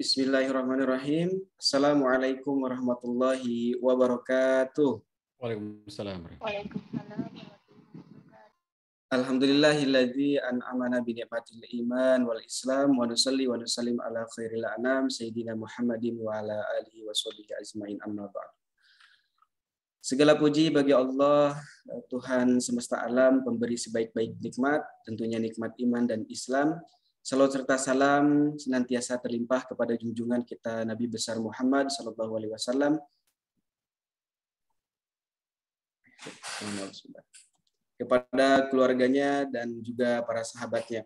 Bismillahirrahmanirrahim. Assalamualaikum warahmatullahi wabarakatuh. Waalaikumsalam. Alhamdulillahilladzi an'amana bi ni'matil iman wal islam wa nusalli wa nusallim ala khairil anam sayyidina Muhammadin wa ala alihi wa sahbihi ajmain amma ba'd. Segala puji bagi Allah, Tuhan semesta alam, pemberi sebaik-baik nikmat, tentunya nikmat iman dan Islam. Salawat serta salam senantiasa terlimpah kepada junjungan kita Nabi besar Muhammad sallallahu alaihi wasallam, kepada keluarganya dan juga para sahabatnya.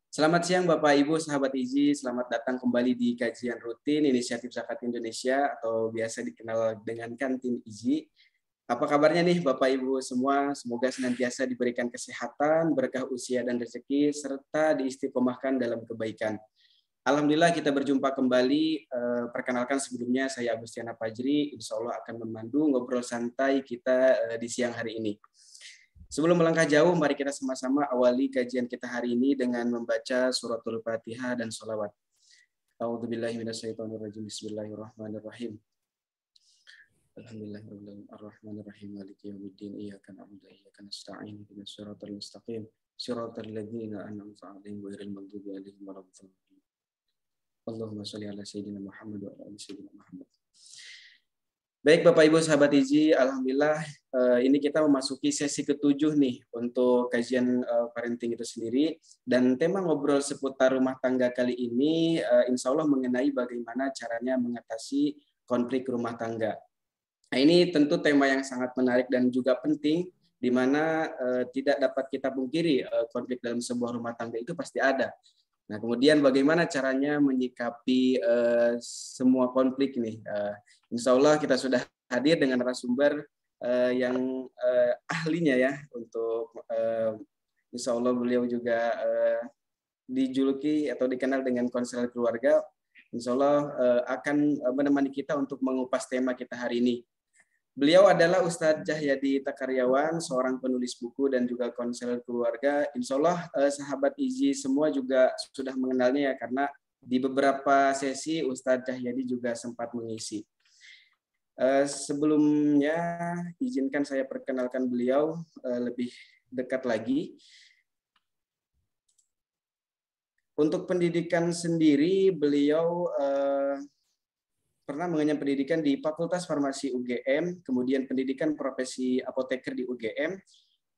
Selamat siang Bapak Ibu sahabat IZI, selamat datang kembali di kajian rutin Inisiatif Zakat Indonesia atau biasa dikenal dengan Kantin IZI. Apa kabarnya nih Bapak Ibu semua? Semoga senantiasa diberikan kesehatan, berkah usia dan rezeki, serta diistiqomahkan dalam kebaikan. Alhamdulillah kita berjumpa kembali. Perkenalkan sebelumnya saya Agustiana Fajri, insya Allah akan memandu ngobrol santai kita di siang hari ini. Sebelum melangkah jauh, mari kita sama-sama awali kajian kita hari ini dengan membaca suratul Fatihah dan sholawat. A'udzubillahi minasyaitonirrajim. Bismillahirrahmanirrahim. Alhamdulillahirabbil arrahmanirrahim maliki yaumiddin iyyaka na'budu wa iyyaka nasta'in ihdinas siratal mustaqim siratal ladzina an'amta 'alaihim ghairil maghdubi 'alaihim waladdallin. Allahumma shalli ala sayyidina Muhammad wa ala ali sayyidina Muhammad. Baik Bapak Ibu sahabat IZI, alhamdulillah ini kita memasuki sesi ke-7 nih untuk kajian parenting itu sendiri, dan tema ngobrol seputar rumah tangga kali ini insya Allah mengenai bagaimana caranya mengatasi konflik rumah tangga. Nah, ini tentu tema yang sangat menarik dan juga penting, di mana tidak dapat kita pungkiri konflik dalam sebuah rumah tangga itu pasti ada. Nah, kemudian bagaimana caranya menyikapi semua konflik ini? Insya Allah kita sudah hadir dengan narasumber yang ahlinya ya untuk insya Allah beliau juga dijuluki atau dikenal dengan konselor keluarga. Insya Allah akan menemani kita untuk mengupas tema kita hari ini. Beliau adalah Ustadz Cahyadi Takaryawan, seorang penulis buku dan juga konselor keluarga. Insya Allah sahabat IZI semua juga sudah mengenalnya ya, karena di beberapa sesi Ustadz Cahyadi juga sempat mengisi. Sebelumnya izinkan saya perkenalkan beliau lebih dekat lagi. Untuk pendidikan sendiri, beliau pernah mengenyam pendidikan di Fakultas Farmasi UGM, kemudian pendidikan profesi apoteker di UGM,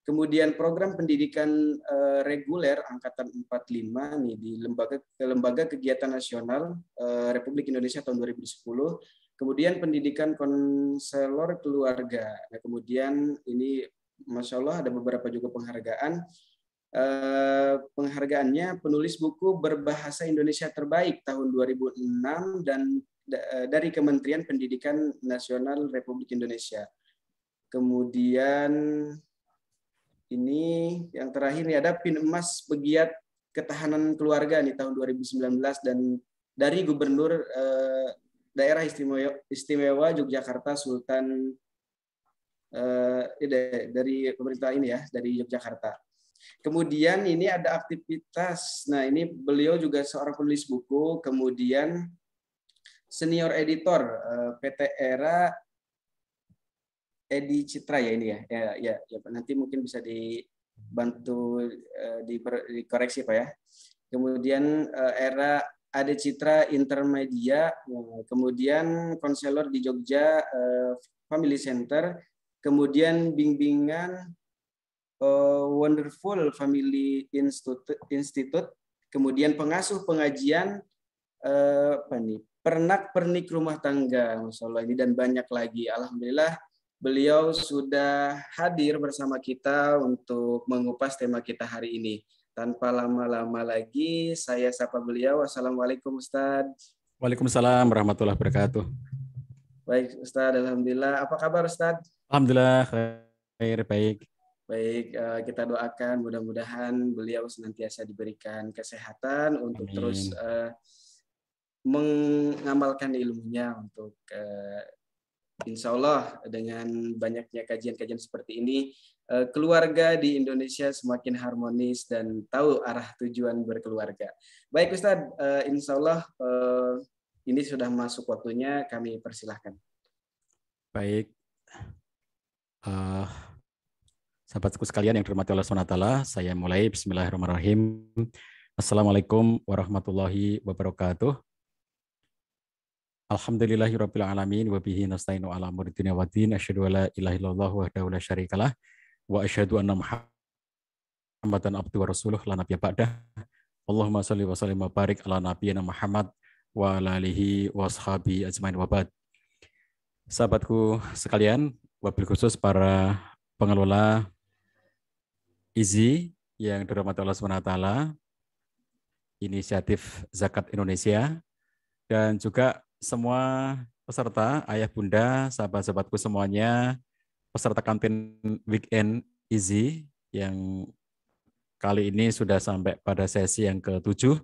kemudian program pendidikan reguler angkatan 45 nih di Lembaga Kegiatan Nasional Republik Indonesia tahun 2010, kemudian pendidikan konselor keluarga. Nah, kemudian ini Masya Allah ada beberapa juga penghargaan. Penghargaannya penulis buku berbahasa Indonesia terbaik tahun 2006 dan dari Kementerian Pendidikan Nasional Republik Indonesia. Kemudian ini yang terakhir nih ada Pin Emas Pegiat Ketahanan Keluarga nih tahun 2019 dan dari Gubernur Daerah Istimewa Yogyakarta Sultan dari pemerintah ini ya, dari Yogyakarta. Kemudian ini ada aktivitas. Nah, ini beliau juga seorang penulis buku, kemudian senior editor PT Era Edi Citra ya ini ya. Ya, nanti mungkin bisa dibantu dikoreksi Pak ya. Kemudian Era Ade Citra Intermedia, kemudian konselor di Jogja Family Center, kemudian bimbingan Wonderful Family Institute, kemudian pengasuh pengajian pernak-pernik rumah tangga, Masya Allah ini dan banyak lagi. Alhamdulillah beliau sudah hadir bersama kita untuk mengupas tema kita hari ini. Tanpa lama-lama lagi, saya sapa beliau. Assalamualaikum Ustadz. Waalaikumsalam warahmatullahi wabarakatuh. Baik Ustadz, Alhamdulillah. Apa kabar Ustadz? Alhamdulillah, khair, baik. Baik, kita doakan mudah-mudahan beliau senantiasa diberikan kesehatan untuk Amin. terus mengamalkan ilmunya untuk insya Allah dengan banyaknya kajian-kajian seperti ini, keluarga di Indonesia semakin harmonis dan tahu arah tujuan berkeluarga. Baik Ustadz, insya Allah ini sudah masuk waktunya, kami persilahkan. Baik. Sahabatku sekalian yang dirahmati Allah SWT, saya mulai. Bismillahirrahmanirrahim. Assalamualaikum warahmatullahi wabarakatuh. Alhamdulillahirabbil alamin wa bihi nasta'inu ala umuri dunya waddin. Asyhadu an la ilaha illallah wahdahu la syarikalah wa asyhadu anna Muhammadan abduhu wa rasuluh la nabiyya ba'dah. Allahumma shalli wa sallim wa barik ala nabiyyina Muhammad wa ala alihi wa ashabihi ajmain wa ba'd. Sahabatku sekalian, wabil khusus para pengelola IZI yang dirahmati Allah SWT, Inisiatif Zakat Indonesia, dan juga semua peserta, ayah bunda, sahabat-sahabatku semuanya, peserta kantin weekend IZI yang kali ini sudah sampai pada sesi yang ke-7.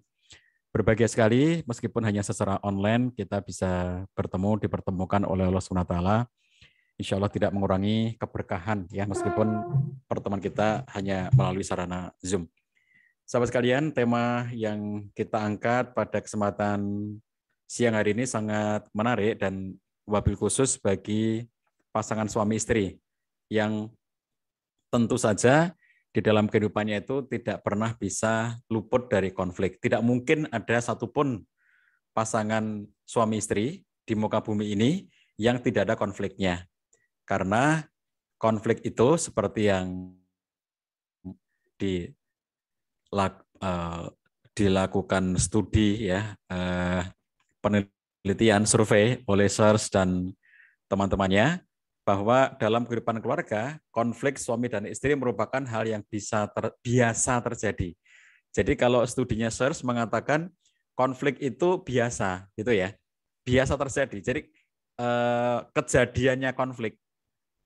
Berbahagia sekali, meskipun hanya secara online, kita bisa bertemu, dipertemukan oleh Allah SWT. Insya Allah tidak mengurangi keberkahan, ya, meskipun pertemuan kita hanya melalui sarana Zoom. Sahabat sekalian, tema yang kita angkat pada kesempatan siang hari ini sangat menarik dan wabil khusus bagi pasangan suami istri yang tentu saja di dalam kehidupannya itu tidak pernah bisa luput dari konflik. Tidak mungkin ada satupun pasangan suami istri di muka bumi ini yang tidak ada konfliknya. Karena konflik itu seperti yang dilakukan studi, ya, penelitian survei oleh SARS dan teman-temannya, bahwa dalam kehidupan keluarga konflik suami dan istri merupakan hal yang biasa terjadi. Jadi kalau studinya SARS mengatakan konflik itu biasa, gitu ya, biasa terjadi. Jadi kejadiannya konflik,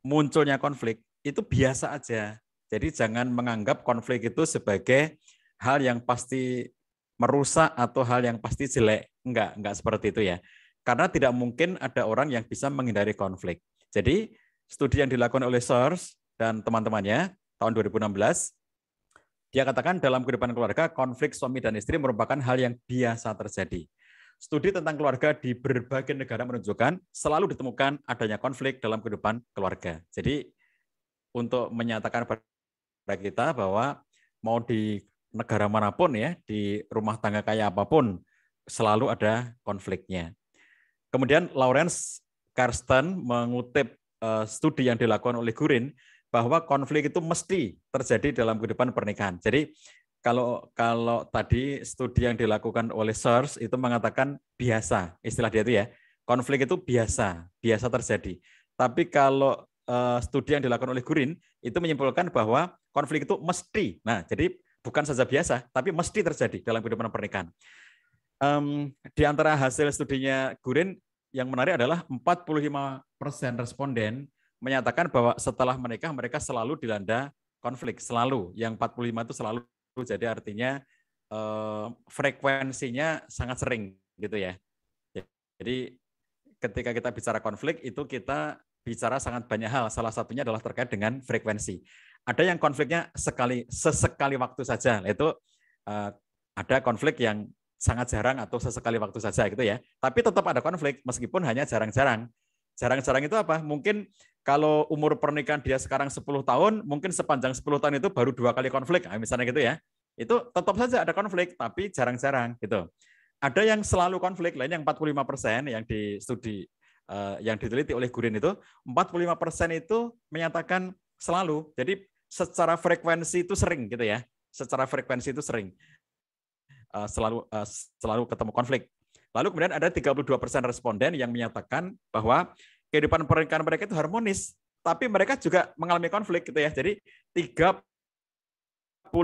munculnya konflik itu biasa aja. Jadi jangan menganggap konflik itu sebagai hal yang pasti merusak atau hal yang pasti jelek. Enggak seperti itu ya. Karena tidak mungkin ada orang yang bisa menghindari konflik. Jadi studi yang dilakukan oleh SARS dan teman-temannya tahun 2016, dia katakan dalam kehidupan keluarga konflik suami dan istri merupakan hal yang biasa terjadi. Studi tentang keluarga di berbagai negara menunjukkan selalu ditemukan adanya konflik dalam kehidupan keluarga. Jadi untuk menyatakan pada kita bahwa mau di negara manapun ya, di rumah tangga kayak apapun, selalu ada konfliknya. Kemudian Lawrence Karsten mengutip studi yang dilakukan oleh Gurin bahwa konflik itu mesti terjadi dalam kehidupan pernikahan. Jadi kalau tadi studi yang dilakukan oleh SARS itu mengatakan biasa, istilah dia itu ya, konflik itu biasa terjadi. Tapi kalau studi yang dilakukan oleh Gurin itu menyimpulkan bahwa konflik itu mesti. Nah, jadi bukan saja biasa, tapi mesti terjadi dalam kehidupan pernikahan. Di antara hasil studinya Gurin yang menarik adalah 45% responden menyatakan bahwa setelah menikah mereka selalu dilanda konflik, selalu. Yang 45 itu selalu, jadi artinya frekuensinya sangat sering gitu ya. Jadi ketika kita bicara konflik itu kita bicara sangat banyak hal. Salah satunya adalah terkait dengan frekuensi. Ada yang konfliknya sesekali waktu saja. Itu ada konflik yang sangat jarang atau sesekali waktu saja gitu ya. Tapi tetap ada konflik meskipun hanya jarang-jarang. Jarang-jarang itu apa? Mungkin kalau umur pernikahan dia sekarang 10 tahun, mungkin sepanjang 10 tahun itu baru 2 kali konflik, misalnya gitu ya. Itu tetap saja ada konflik, tapi jarang-jarang gitu. Ada yang selalu konflik, lain yang 45% yang di studi yang diteliti oleh Gurin itu, 45% itu menyatakan selalu. Jadi secara frekuensi itu sering gitu ya. Secara frekuensi itu sering. Selalu ketemu konflik. Lalu kemudian ada 32% responden yang menyatakan bahwa kehidupan pernikahan mereka itu harmonis, tapi mereka juga mengalami konflik gitu ya. Jadi 32%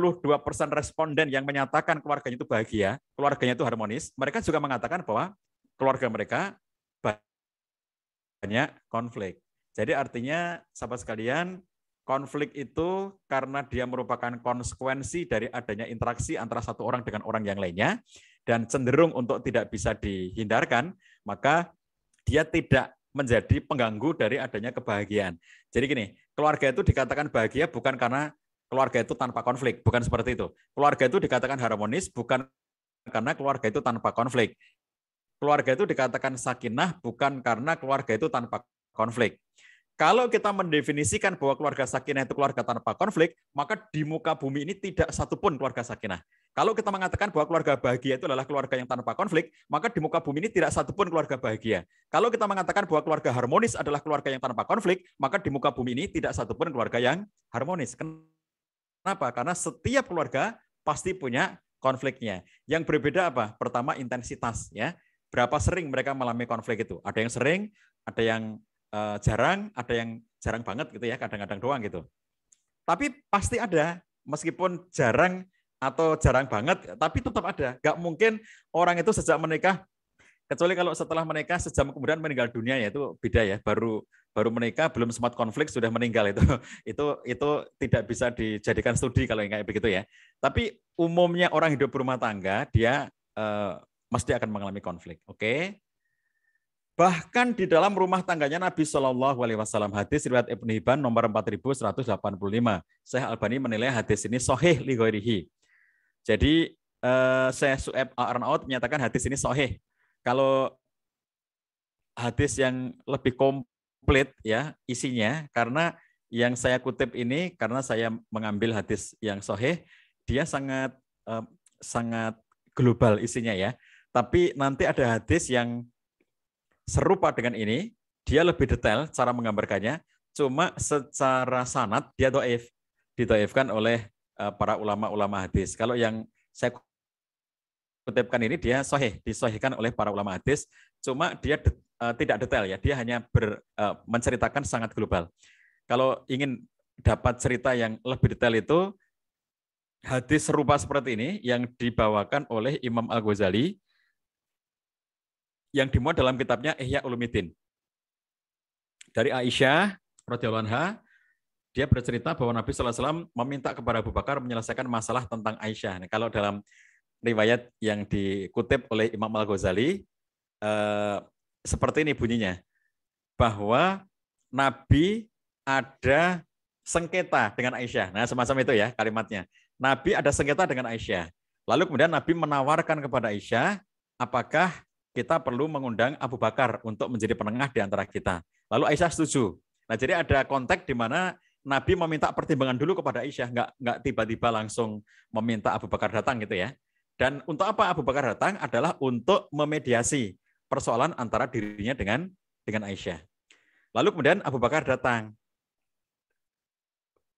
responden yang menyatakan keluarganya itu bahagia, keluarganya itu harmonis, mereka juga mengatakan bahwa keluarga mereka banyak konflik. Jadi artinya sahabat sekalian, konflik itu karena dia merupakan konsekuensi dari adanya interaksi antara satu orang dengan orang yang lainnya dan cenderung untuk tidak bisa dihindarkan, maka dia tidak menjadi pengganggu dari adanya kebahagiaan. Jadi gini, keluarga itu dikatakan bahagia bukan karena keluarga itu tanpa konflik, bukan seperti itu. Keluarga itu dikatakan harmonis bukan karena keluarga itu tanpa konflik. Keluarga itu dikatakan sakinah bukan karena keluarga itu tanpa konflik. Kalau kita mendefinisikan bahwa keluarga sakinah itu keluarga tanpa konflik, maka di muka bumi ini tidak satupun keluarga sakinah. Kalau kita mengatakan bahwa keluarga bahagia itu adalah keluarga yang tanpa konflik, maka di muka bumi ini tidak satupun keluarga bahagia. Kalau kita mengatakan bahwa keluarga harmonis adalah keluarga yang tanpa konflik, maka di muka bumi ini tidak satupun keluarga yang harmonis. Kenapa? Karena setiap keluarga pasti punya konfliknya. Yang berbeda apa? Pertama, intensitas, ya. Berapa sering mereka mengalami konflik itu? Ada yang sering, ada yang jarang, ada yang jarang banget gitu ya, kadang-kadang doang gitu. Tapi pasti ada, meskipun jarang atau jarang banget, tapi tetap ada. Gak mungkin orang itu sejak menikah, kecuali kalau setelah menikah sejam kemudian meninggal dunia, ya itu beda ya. Baru menikah belum sempat konflik sudah meninggal itu tidak bisa dijadikan studi kalau yang kayak begitu ya. Tapi umumnya orang hidup berumah tangga dia mesti akan mengalami konflik. Oke. Bahkan di dalam rumah tangganya Nabi Shallallahu Alaihi Wasallam, hadis riwayat Ibnu Hibban nomor 4185. Syekh Albani menilai hadis ini sahih li ghairihi. Jadi Syekh Su'aib Al-Arnaud menyatakan hadis ini sahih. Kalau hadis yang lebih komplit ya isinya, karena yang saya kutip ini karena saya mengambil hadis yang sahih, dia sangat global isinya ya. Tapi nanti ada hadis yang serupa dengan ini, dia lebih detail cara menggambarkannya, cuma secara sanad dia dhaif, didhaifkan oleh para ulama-ulama hadis. Kalau yang saya kutipkan ini dia sahih, disahihkan oleh para ulama hadis, cuma dia tidak detail ya, dia hanya menceritakan sangat global. Kalau ingin dapat cerita yang lebih detail itu, hadis serupa seperti ini yang dibawakan oleh Imam Al-Ghazali, yang dimuat dalam kitabnya Ihya Ulumuddin. Dari Aisyah radhiyallahu anha, dia bercerita bahwa Nabi sallallahu alaihi wasallam meminta kepada Abu Bakar menyelesaikan masalah tentang Aisyah. Nah, kalau dalam riwayat yang dikutip oleh Imam Al-Ghazali seperti ini bunyinya, bahwa Nabi ada sengketa dengan Aisyah. Nah, semacam itu ya kalimatnya. Nabi ada sengketa dengan Aisyah. Lalu kemudian Nabi menawarkan kepada Aisyah, apakah kita perlu mengundang Abu Bakar untuk menjadi penengah di antara kita. Lalu Aisyah setuju. Nah, jadi ada konteks di mana Nabi meminta pertimbangan dulu kepada Aisyah, nggak tiba-tiba langsung meminta Abu Bakar datang gitu ya. Dan untuk apa Abu Bakar datang adalah untuk memediasi persoalan antara dirinya dengan Aisyah. Lalu kemudian Abu Bakar datang.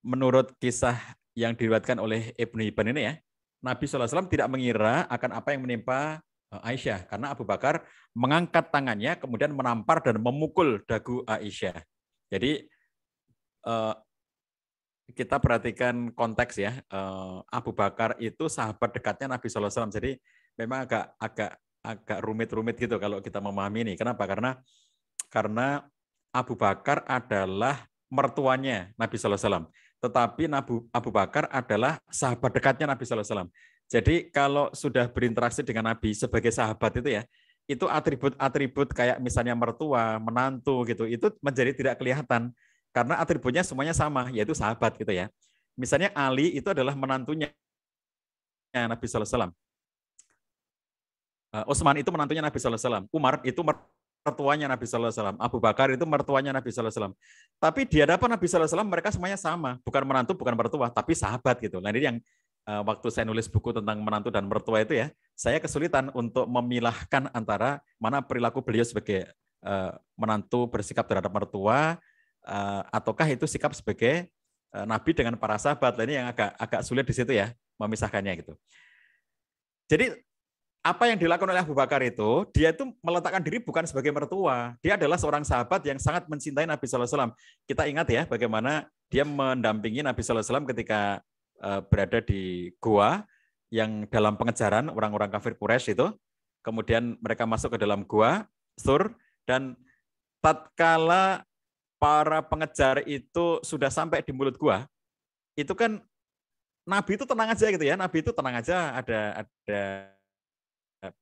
Menurut kisah yang diriwayatkan oleh Ibnu Hibban ini ya, Nabi SAW tidak mengira akan apa yang menimpa Aisyah, karena Abu Bakar mengangkat tangannya kemudian menampar dan memukul dagu Aisyah. Jadi kita perhatikan konteks ya, Abu Bakar itu sahabat dekatnya Nabi SAW. Jadi memang agak rumit-rumit gitu kalau kita memahami ini. Kenapa? Karena Abu Bakar adalah mertuanya Nabi SAW. Tetapi Abu Bakar adalah sahabat dekatnya Nabi SAW. Jadi kalau sudah berinteraksi dengan Nabi sebagai sahabat itu ya, itu atribut-atribut kayak misalnya mertua, menantu gitu, itu menjadi tidak kelihatan. Karena atributnya semuanya sama, yaitu sahabat gitu ya. Misalnya Ali itu adalah menantunya Nabi SAW. Utsman itu menantunya Nabi SAW. Umar itu mertuanya Nabi SAW. Abu Bakar itu mertuanya Nabi SAW. Tapi di hadapan Nabi SAW mereka semuanya sama. Bukan menantu, bukan mertua, tapi sahabat gitu. Nah ini yang waktu saya nulis buku tentang menantu dan mertua itu ya, saya kesulitan untuk memilahkan antara mana perilaku beliau sebagai menantu bersikap terhadap mertua, ataukah itu sikap sebagai Nabi dengan para sahabat. Nah, ini yang agak sulit di situ ya, memisahkannya gitu. Jadi apa yang dilakukan oleh Abu Bakar itu, dia itu meletakkan diri bukan sebagai mertua. Dia adalah seorang sahabat yang sangat mencintai Nabi SAW. Kita ingat ya bagaimana dia mendampingi Nabi SAW ketika berada di gua yang dalam pengejaran orang-orang kafir Quraisy itu. Kemudian mereka masuk ke dalam gua, Sur, dan tatkala para pengejar itu sudah sampai di mulut gua, itu kan Nabi itu tenang aja gitu ya. Nabi itu tenang aja, ada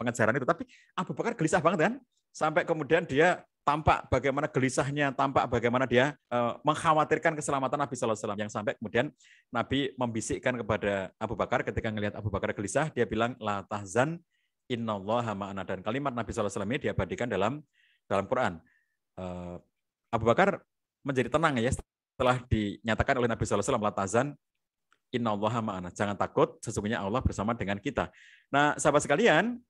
pengejaran itu, tapi Abu Bakar gelisah banget kan, sampai kemudian dia tampak bagaimana gelisahnya, tampak bagaimana dia mengkhawatirkan keselamatan Nabi SAW, yang sampai kemudian Nabi membisikkan kepada Abu Bakar ketika melihat Abu Bakar gelisah, dia bilang la tahzan innallaha ma'ana, dan kalimat Nabi SAW ini diabadikan dalam Quran. Abu Bakar menjadi tenang ya setelah dinyatakan oleh Nabi SAW la tahzan innallaha ma'ana, jangan takut, sesungguhnya Allah bersama dengan kita. Nah, sahabat sekalian,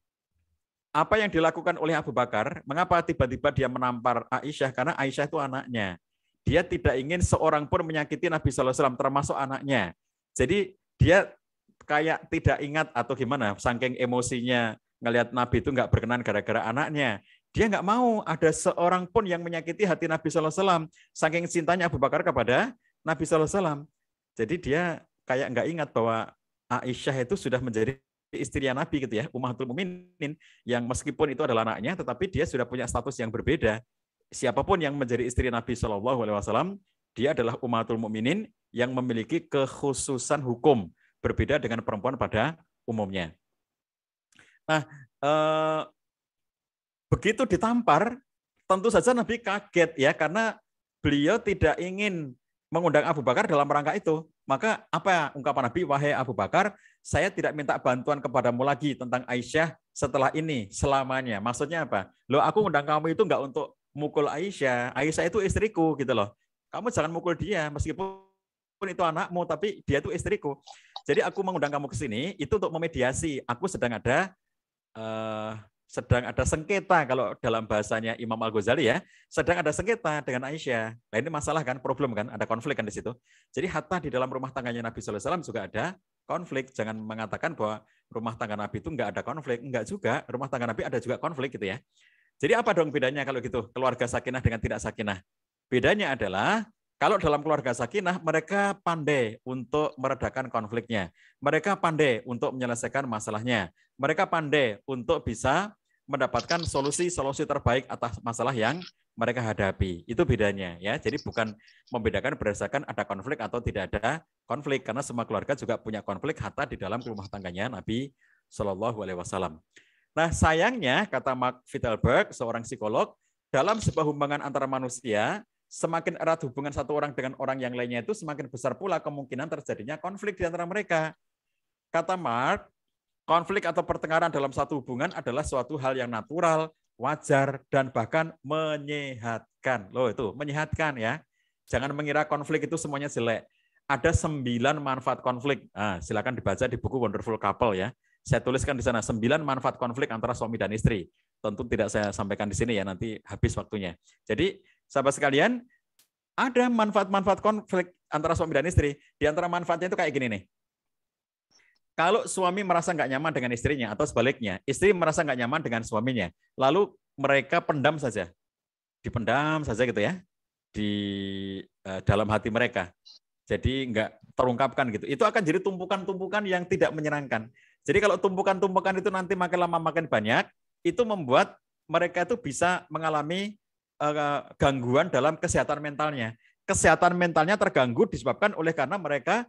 apa yang dilakukan oleh Abu Bakar, mengapa tiba-tiba dia menampar Aisyah? Karena Aisyah itu anaknya. Dia tidak ingin seorang pun menyakiti Nabi SAW, termasuk anaknya. Jadi dia kayak tidak ingat atau gimana, saking emosinya ngelihat Nabi itu nggak berkenan gara-gara anaknya. Dia nggak mau ada seorang pun yang menyakiti hati Nabi SAW, saking cintanya Abu Bakar kepada Nabi SAW. Jadi dia kayak nggak ingat bahwa Aisyah itu sudah menjadi istrinya Nabi gitu ya, Ummahatul Mukminin, yang meskipun itu adalah anaknya, tetapi dia sudah punya status yang berbeda. Siapapun yang menjadi istri Nabi SAW, dia adalah Ummahatul Mukminin yang memiliki kekhususan hukum berbeda dengan perempuan pada umumnya. Nah, begitu ditampar, tentu saja Nabi kaget ya, karena beliau tidak ingin mengundang Abu Bakar dalam rangka itu. Maka apa ungkapan Nabi? Wahai Abu Bakar, saya tidak minta bantuan kepadamu lagi tentang Aisyah setelah ini selamanya. Maksudnya apa? Loh, aku undang kamu itu enggak untuk mukul Aisyah. Aisyah itu istriku gitu loh. Kamu jangan mukul dia meskipun itu anakmu, tapi dia itu istriku. Jadi aku mengundang kamu ke sini itu untuk memediasi. Aku sedang ada sengketa, kalau dalam bahasanya Imam Al-Ghazali ya, sedang ada sengketa dengan Aisyah. Nah ini masalah kan, problem kan, ada konflik kan di situ. Jadi hatta di dalam rumah tangganya Nabi SAW juga ada konflik. Jangan mengatakan bahwa rumah tangga Nabi itu enggak ada konflik. Enggak juga, rumah tangga Nabi ada juga konflik gitu ya. Jadi apa dong bedanya kalau gitu, keluarga sakinah dengan tidak sakinah? Bedanya adalah, kalau dalam keluarga sakinah, mereka pandai untuk meredakan konfliknya. Mereka pandai untuk menyelesaikan masalahnya. Mereka pandai untuk bisa mendapatkan solusi terbaik atas masalah yang mereka hadapi. Itu bedanya ya. Jadi bukan membedakan berdasarkan ada konflik atau tidak ada konflik, karena semua keluarga juga punya konflik hatta di dalam rumah tangganya Nabi Shallallahu Alaihi Wasallam. Nah, sayangnya kata Mark Vittelberg, seorang psikolog, dalam sebuah hubungan antara manusia, semakin erat hubungan satu orang dengan orang yang lainnya itu, semakin besar pula kemungkinan terjadinya konflik di antara mereka. Kata Mark, konflik atau pertengkaran dalam satu hubungan adalah suatu hal yang natural, wajar, dan bahkan menyehatkan. Loh itu, menyehatkan ya. Jangan mengira konflik itu semuanya jelek. Ada 9 manfaat konflik. Nah, silakan dibaca di buku Wonderful Couple ya. Saya tuliskan di sana 9 manfaat konflik antara suami dan istri. Tentu tidak saya sampaikan di sini ya, nanti habis waktunya. Jadi, sahabat sekalian, ada manfaat-manfaat konflik antara suami dan istri. Di antara manfaatnya itu kayak gini nih. Kalau suami merasa nggak nyaman dengan istrinya, atau sebaliknya, istri merasa nggak nyaman dengan suaminya, lalu mereka pendam saja, dipendam saja gitu ya, di dalam hati mereka. Jadi nggak terungkapkan gitu. Itu akan jadi tumpukan-tumpukan yang tidak menyenangkan. Jadi kalau tumpukan-tumpukan itu nanti makin lama makin banyak, itu membuat mereka itu bisa mengalami gangguan dalam kesehatan mentalnya. Kesehatan mentalnya terganggu disebabkan oleh karena mereka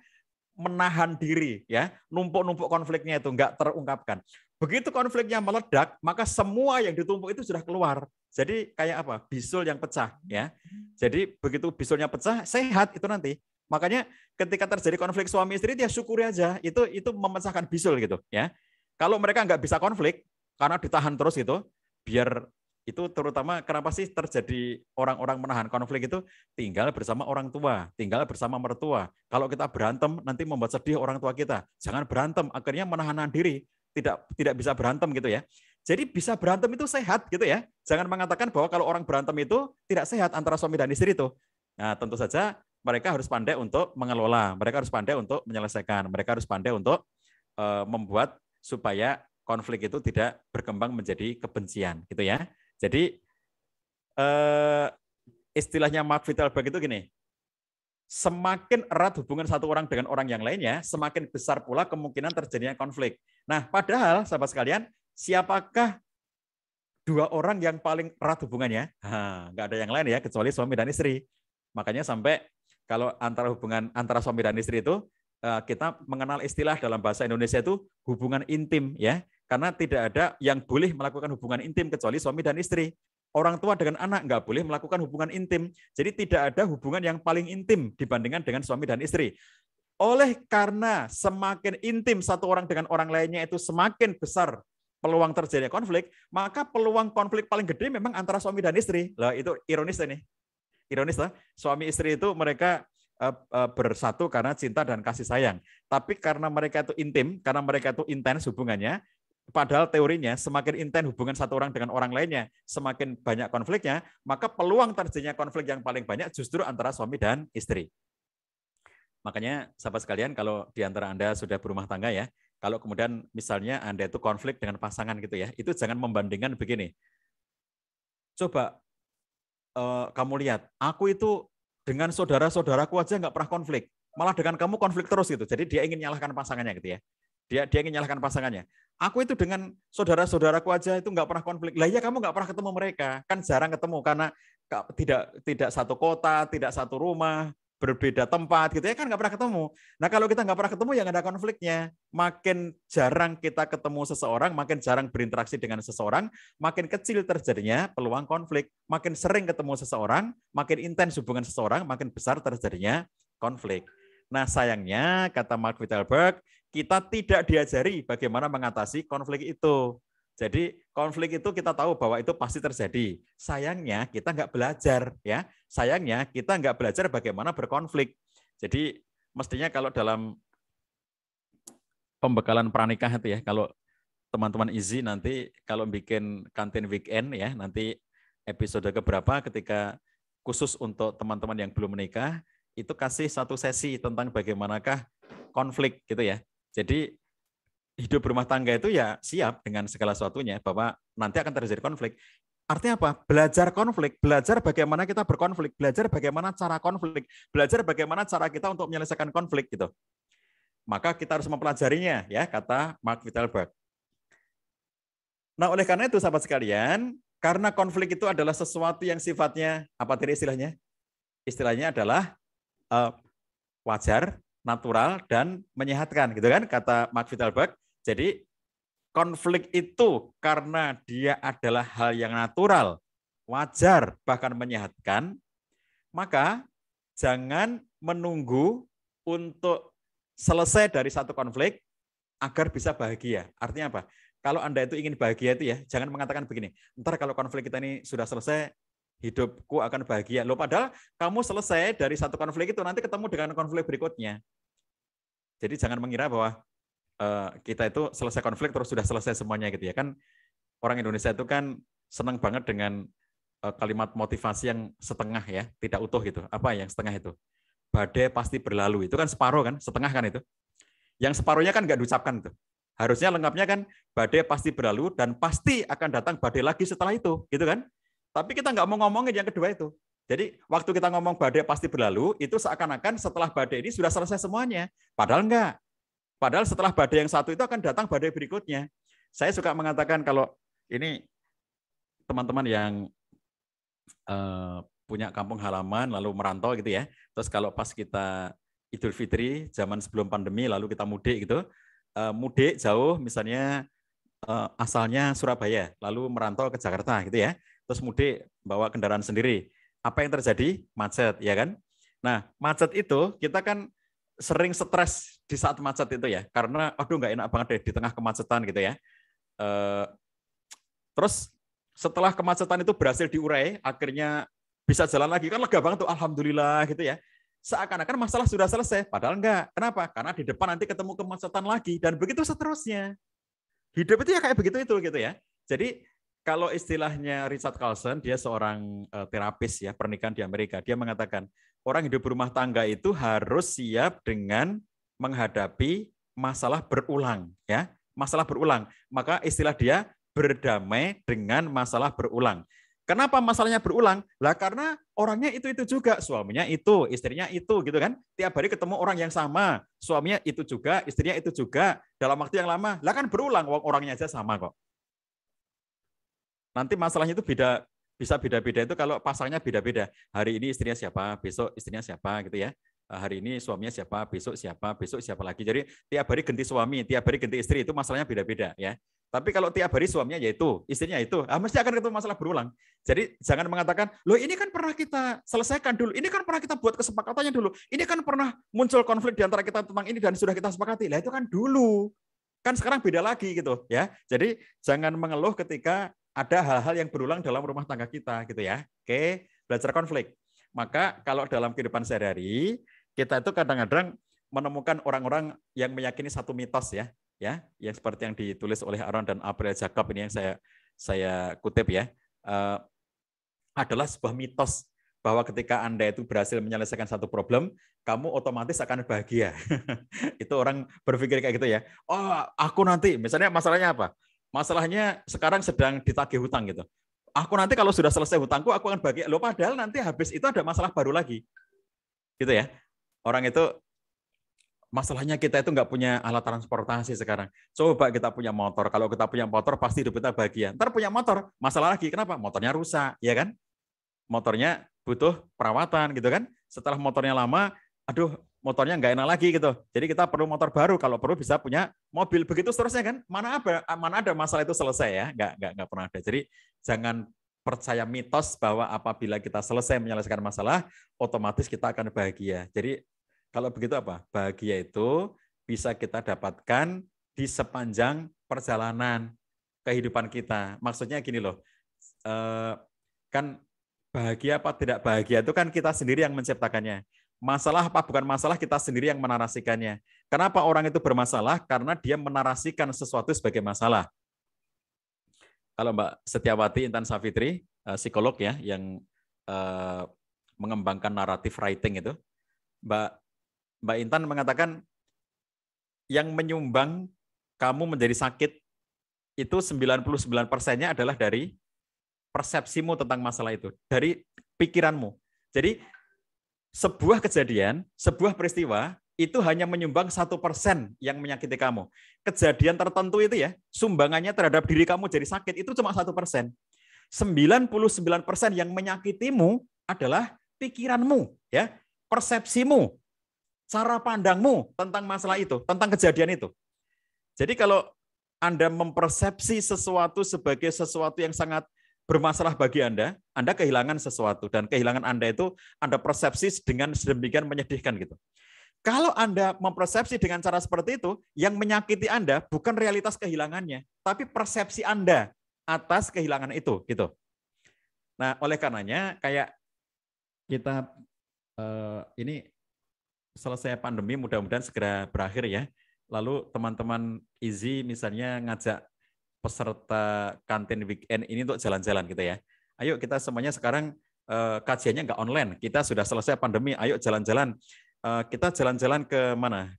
menahan diri ya, numpuk-numpuk konfliknya itu nggak terungkapkan. Begitu konfliknya meledak, maka semua yang ditumpuk itu sudah keluar. Jadi kayak apa? Bisul yang pecah ya. Jadi begitu bisulnya pecah, sehat itu nanti. Makanya ketika terjadi konflik suami istri, dia syukuri aja. Itu memecahkan bisul gitu ya. Kalau mereka nggak bisa konflik karena ditahan terus gitu, biar itu terutama kenapa sih terjadi orang-orang menahan konflik itu, tinggal bersama orang tua, tinggal bersama mertua. Kalau kita berantem nanti membuat sedih orang tua kita. Jangan berantem, akhirnya menahan diri, tidak bisa berantem gitu ya. Jadi bisa berantem itu sehat gitu ya. Jangan mengatakan bahwa kalau orang berantem itu tidak sehat antara suami dan istri itu. Nah, tentu saja mereka harus pandai untuk mengelola, mereka harus pandai untuk menyelesaikan, mereka harus pandai untuk membuat supaya konflik itu tidak berkembang menjadi kebencian, gitu ya. Jadi istilahnya Mark Vittelberg itu gini, semakin erat hubungan satu orang dengan orang yang lainnya, semakin besar pula kemungkinan terjadinya konflik. Nah, padahal sahabat sekalian, siapakah dua orang yang paling erat hubungannya? Nggak ada yang lain ya, kecuali suami dan istri. Makanya sampai kalau hubungan antara suami dan istri itu, kita mengenal istilah dalam bahasa Indonesia itu hubungan intim ya, karena tidak ada yang boleh melakukan hubungan intim kecuali suami dan istri. Orang tua dengan anak nggak boleh melakukan hubungan intim. Jadi tidak ada hubungan yang paling intim dibandingkan dengan suami dan istri. Oleh karena semakin intim satu orang dengan orang lainnya itu semakin besar peluang terjadinya konflik, maka peluang konflik paling gede memang antara suami dan istri. Lah itu ironis ini. Ironis lah. Suami istri itu mereka bersatu karena cinta dan kasih sayang. Tapi karena mereka itu intim, karena mereka itu intens hubungannya, padahal teorinya semakin intens hubungan satu orang dengan orang lainnya, semakin banyak konfliknya, maka peluang terjadinya konflik yang paling banyak justru antara suami dan istri. Makanya sahabat sekalian, kalau di antara Anda sudah berumah tangga ya, kalau kemudian misalnya Anda itu konflik dengan pasangan gitu ya, itu jangan membandingkan begini. Coba kamu lihat, aku itu dengan saudara-saudaraku aja nggak pernah konflik, malah dengan kamu konflik terus gitu. Jadi dia ingin nyalahkan pasangannya gitu ya. Dia ingin nyalahkan pasangannya. Aku itu dengan saudara-saudaraku aja itu nggak pernah konflik. Lah ya kamu nggak pernah ketemu mereka, kan jarang ketemu karena tidak satu kota, tidak satu rumah, berbeda tempat gitu ya, kan nggak pernah ketemu. Nah kalau kita nggak pernah ketemu ya nggak ada konfliknya. Makin jarang kita ketemu seseorang, makin jarang berinteraksi dengan seseorang, makin kecil terjadinya peluang konflik. Makin sering ketemu seseorang, makin intens hubungan seseorang, makin besar terjadinya konflik. Nah sayangnya kata Mark Vittelberg, kita tidak diajari bagaimana mengatasi konflik itu. Jadi konflik itu kita tahu bahwa itu pasti terjadi. Sayangnya kita nggak belajar ya. Sayangnya kita nggak belajar bagaimana berkonflik. Jadi mestinya kalau dalam pembekalan pranikah itu ya, kalau teman-teman Izzy nanti kalau bikin kantin weekend ya, nanti episode keberapa ketika khusus untuk teman-teman yang belum menikah, itu kasih satu sesi tentang bagaimanakah konflik gitu ya. Jadi hidup berumah tangga itu ya siap dengan segala sesuatunya bahwa nanti akan terjadi konflik. Artinya apa? Belajar konflik, belajar bagaimana kita berkonflik, belajar bagaimana cara konflik, belajar bagaimana cara kita untuk menyelesaikan konflik gitu. Maka kita harus mempelajarinya ya, kata Mark Vittelberg. Nah, oleh karena itu sahabat sekalian, karena konflik itu adalah sesuatu yang sifatnya apa tadi istilahnya? Istilahnya adalah wajar, natural dan menyehatkan gitu kan kata Mark Vittelberg. Jadi konflik itu karena dia adalah hal yang natural, wajar, bahkan menyehatkan, maka jangan menunggu untuk selesai dari satu konflik agar bisa bahagia. Artinya apa? Kalau Anda itu ingin bahagia itu ya, jangan mengatakan begini, ntar kalau konflik kita ini sudah selesai, hidupku akan bahagia. Loh, padahal kamu selesai dari satu konflik itu, nanti ketemu dengan konflik berikutnya. Jadi jangan mengira bahwa kita itu selesai konflik terus sudah selesai semuanya gitu ya. Kan orang Indonesia itu kan senang banget dengan kalimat motivasi yang setengah ya, tidak utuh gitu. Apa yang setengah itu? Badai pasti berlalu. Itu kan separuh kan, setengah kan itu. Yang separuhnya kan nggak diucapkan itu. Harusnya lengkapnya kan badai pasti berlalu dan pasti akan datang badai lagi setelah itu, gitu kan? Tapi kita nggak mau ngomongin yang kedua itu. Jadi waktu kita ngomong badai pasti berlalu, itu seakan-akan setelah badai ini sudah selesai semuanya. Padahal enggak. Padahal setelah badai yang satu itu akan datang badai berikutnya. Saya suka mengatakan kalau ini teman-teman yang punya kampung halaman lalu merantau gitu ya. Terus kalau pas kita Idul Fitri zaman sebelum pandemi lalu kita mudik gitu. Mudik jauh misalnya asalnya Surabaya lalu merantau ke Jakarta gitu ya. Terus mudik bawa kendaraan sendiri. Apa yang terjadi? Macet ya kan? Nah, macet itu kita kan sering stres di saat macet itu ya, karena aduh nggak enak banget deh di tengah kemacetan gitu ya. Terus setelah kemacetan itu berhasil diurai, akhirnya bisa jalan lagi, kan lega banget tuh, alhamdulillah gitu ya. Seakan-akan masalah sudah selesai, padahal enggak. Kenapa? Karena di depan nanti ketemu kemacetan lagi, dan begitu seterusnya. Hidup itu ya kayak begitu itu gitu ya. Jadi kalau istilahnya Richard Carlson, dia seorang terapis ya pernikahan di Amerika, dia mengatakan orang hidup berumah tangga itu harus siap dengan menghadapi masalah berulang ya. masalah berulang. Maka istilah dia berdamai dengan masalah berulang. Kenapa masalahnya berulang? Lah karena orangnya itu juga, suaminya itu, istrinya itu gitu kan. Tiap hari ketemu orang yang sama, suaminya itu juga, istrinya itu juga dalam waktu yang lama. Lah kan berulang, orangnya aja sama kok. Nanti masalahnya itu bisa beda-beda itu kalau pasangnya beda-beda. Hari ini istrinya siapa, besok istrinya siapa gitu ya. Hari ini suaminya siapa, besok siapa lagi. Jadi tiap hari ganti suami, tiap hari ganti istri, itu masalahnya beda-beda ya. Tapi kalau tiap hari suaminya yaitu, istrinya itu, mesti akan ketemu masalah berulang. Jadi jangan mengatakan, loh ini kan pernah kita selesaikan dulu, ini kan pernah kita buat kesepakatannya dulu, ini kan pernah muncul konflik di antara kita tentang ini dan sudah kita sepakati. Lah itu kan dulu. Kan sekarang beda lagi gitu ya. Jadi jangan mengeluh ketika ada hal-hal yang berulang dalam rumah tangga kita gitu ya. Oke, belajar konflik. Maka kalau dalam kehidupan sehari-hari, kita itu kadang-kadang menemukan orang-orang yang meyakini satu mitos ya, yang seperti yang ditulis oleh Aaron dan April Jacob ini yang saya kutip ya, adalah sebuah mitos bahwa ketika Anda itu berhasil menyelesaikan satu problem, kamu otomatis akan bahagia. Itu orang berpikir kayak gitu ya. Oh, aku nanti, misalnya masalahnya apa? Masalahnya sekarang sedang ditagih hutang gitu. Aku nanti kalau sudah selesai hutangku, aku akan bahagia. Loh, padahal nanti habis itu ada masalah baru lagi. Gitu ya. Orang itu, masalahnya kita itu nggak punya alat transportasi sekarang. Coba kita punya motor. Kalau kita punya motor, pasti hidup kita bahagia. Ntar punya motor, masalah lagi. Kenapa? Motornya rusak, ya kan? Motornya butuh perawatan gitu kan. Setelah motornya lama, aduh, motornya nggak enak lagi gitu. Jadi kita perlu motor baru. Kalau perlu bisa punya mobil. Begitu seterusnya kan. Mana ada masalah itu selesai ya? Nggak pernah ada. Jadi jangan percaya mitos bahwa apabila kita selesai menyelesaikan masalah, otomatis kita akan bahagia. Jadi kalau begitu apa? Bahagia itu bisa kita dapatkan di sepanjang perjalanan kehidupan kita. Maksudnya gini loh, kan bahagia apa tidak bahagia itu kan kita sendiri yang menciptakannya. Masalah apa bukan masalah, kita sendiri yang menarasikannya. Kenapa orang itu bermasalah? Karena dia menarasikan sesuatu sebagai masalah. Kalau Mbak Setiawati Intan Savitri, psikolog ya, yang mengembangkan naratif writing itu, Mbak Intan mengatakan yang menyumbang kamu menjadi sakit itu 99%-nya adalah dari persepsimu tentang masalah itu, dari pikiranmu. Jadi sebuah kejadian, sebuah peristiwa itu hanya menyumbang 1% yang menyakiti kamu. Kejadian tertentu itu ya, sumbangannya terhadap diri kamu jadi sakit itu cuma 1%. 99% yang menyakitimu adalah pikiranmu, ya, persepsimu, cara pandangmu tentang masalah itu, tentang kejadian itu. Jadi kalau Anda mempersepsi sesuatu sebagai sesuatu yang sangat bermasalah bagi Anda kehilangan sesuatu, dan kehilangan Anda itu Anda persepsi dengan sedemikian menyedihkan gitu. Kalau Anda mempersepsi dengan cara seperti itu, yang menyakiti Anda bukan realitas kehilangannya, tapi persepsi Anda atas kehilangan itu gitu. Nah, oleh karenanya kayak kita ini selesai pandemi mudah-mudahan segera berakhir ya. Lalu teman-teman IZI misalnya ngajak peserta kantin weekend ini untuk jalan-jalan gitu ya. Ayo kita semuanya sekarang kajiannya nggak online. Kita sudah selesai pandemi, ayo jalan-jalan. Kita jalan-jalan ke mana?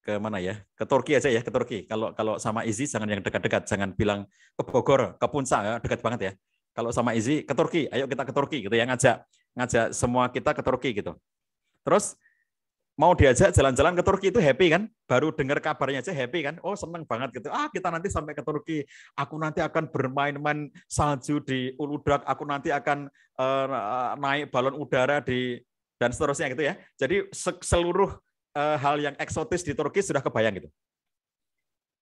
Ke mana ya? Ke Turki aja ya, ke Turki. Kalau sama IZI jangan yang dekat-dekat, jangan bilang ke Bogor, ke Puncak ya, dekat banget ya. Kalau sama IZI ke Turki, ayo kita ke Turki gitu ya, ngajak semua kita ke Turki gitu. Terus mau diajak jalan-jalan ke Turki itu happy kan? Baru dengar kabarnya aja happy kan? Oh seneng banget gitu. Kita nanti sampai ke Turki. Aku nanti akan bermain-main salju di Uludag. Aku nanti akan naik balon udara dan seterusnya gitu ya. Jadi seluruh hal yang eksotis di Turki sudah kebayang gitu.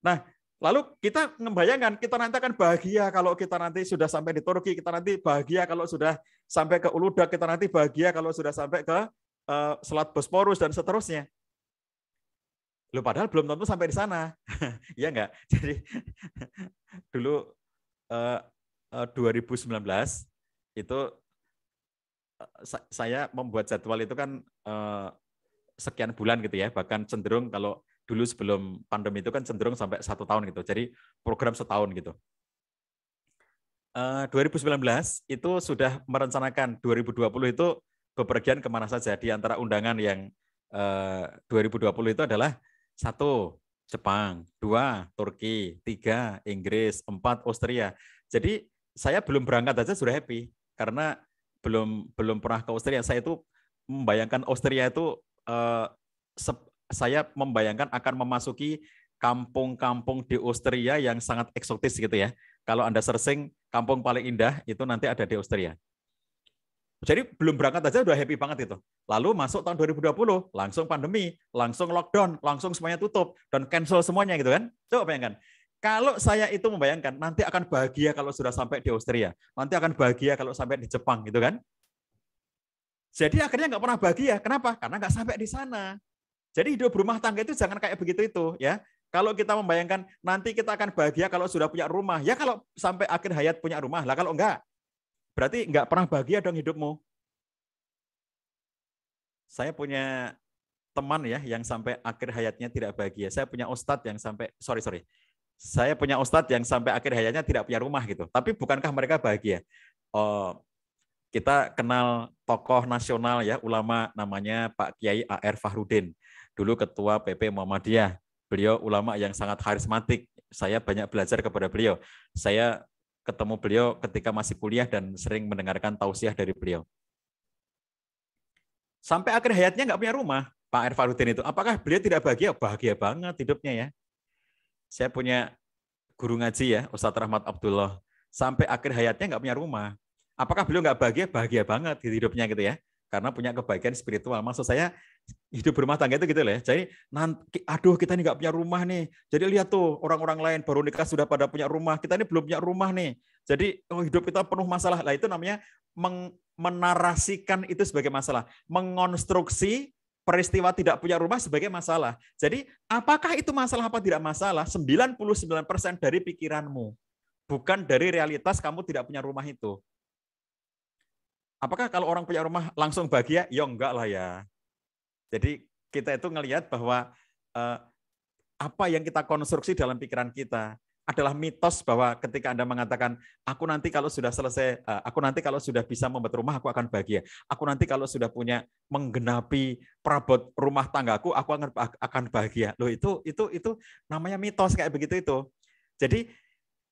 Nah, lalu kita membayangkan kita nanti akan bahagia kalau kita nanti sudah sampai di Turki. Kita nanti bahagia kalau sudah sampai ke Uludag. Kita nanti bahagia kalau sudah sampai ke Selat Bosporus dan seterusnya. Loh, padahal belum tentu sampai di sana. Iya enggak? Jadi dulu 2019 itu saya membuat jadwal itu kan sekian bulan gitu ya, bahkan cenderung kalau dulu sebelum pandemi itu kan cenderung sampai 1 tahun gitu. Jadi program setahun gitu. 2019 itu sudah merencanakan 2020 itu bepergian kemana saja. Di antara undangan yang 2020 itu adalah 1, Jepang, 2 Turki, 3 Inggris, 4 Austria. Jadi saya belum berangkat aja sudah happy karena belum pernah ke Austria. Saya itu membayangkan Austria itu saya membayangkan akan memasuki kampung-kampung di Austria yang sangat eksotis gitu ya. Kalau Anda searching kampung paling indah itu nanti ada di Austria. Jadi belum berangkat aja udah happy banget itu. Lalu masuk tahun 2020, langsung pandemi, langsung lockdown, langsung semuanya tutup, dan cancel semuanya gitu kan. Coba bayangkan. Kalau saya itu membayangkan, nanti akan bahagia kalau sudah sampai di Austria. Nanti akan bahagia kalau sampai di Jepang gitu kan. Jadi akhirnya nggak pernah bahagia. Kenapa? Karena nggak sampai di sana. Jadi hidup berumah tangga itu jangan kayak begitu itu ya. Kalau kita membayangkan nanti kita akan bahagia kalau sudah punya rumah, ya kalau sampai akhir hayat punya rumah. Lah kalau enggak, berarti nggak pernah bahagia dong hidupmu. Saya punya teman ya yang sampai akhir hayatnya tidak bahagia. Saya punya ustadz yang sampai Saya punya ustadz yang sampai akhir hayatnya tidak punya rumah gitu. Tapi bukankah mereka bahagia? Oh, kita kenal tokoh nasional ya, ulama namanya Pak Kiai A.R. Fahrudin. Dulu ketua PP Muhammadiyah. Beliau ulama yang sangat karismatik. Saya banyak belajar kepada beliau. Saya ketemu beliau ketika masih kuliah dan sering mendengarkan tausiah dari beliau. Sampai akhir hayatnya nggak punya rumah, Pak R. Fahrudin itu. Apakah beliau tidak bahagia? Bahagia banget hidupnya ya. Saya punya guru ngaji ya, Ustadz Rahmat Abdullah. Sampai akhir hayatnya nggak punya rumah. Apakah beliau nggak bahagia? Bahagia banget di hidupnya gitu ya. Karena punya kebaikan spiritual. Maksud saya hidup berumah tangga itu gitu loh ya. Jadi, aduh kita ini nggak punya rumah nih. Jadi lihat tuh orang-orang lain baru nikah sudah pada punya rumah. Kita ini belum punya rumah nih. Jadi hidup kita penuh masalah. Lah itu namanya menarasikan itu sebagai masalah. Mengonstruksi peristiwa tidak punya rumah sebagai masalah. Jadi apakah itu masalah apa tidak masalah? 99% dari pikiranmu. Bukan dari realitas kamu tidak punya rumah itu. Apakah kalau orang punya rumah langsung bahagia? Ya enggak lah ya. Jadi kita itu ngelihat bahwa apa yang kita konstruksi dalam pikiran kita adalah mitos bahwa ketika Anda mengatakan, aku nanti kalau sudah selesai, aku nanti kalau sudah bisa membuat rumah, aku akan bahagia. Aku nanti kalau sudah punya menggenapi perabot rumah tanggaku, aku akan bahagia. Loh itu namanya mitos kayak begitu itu. Jadi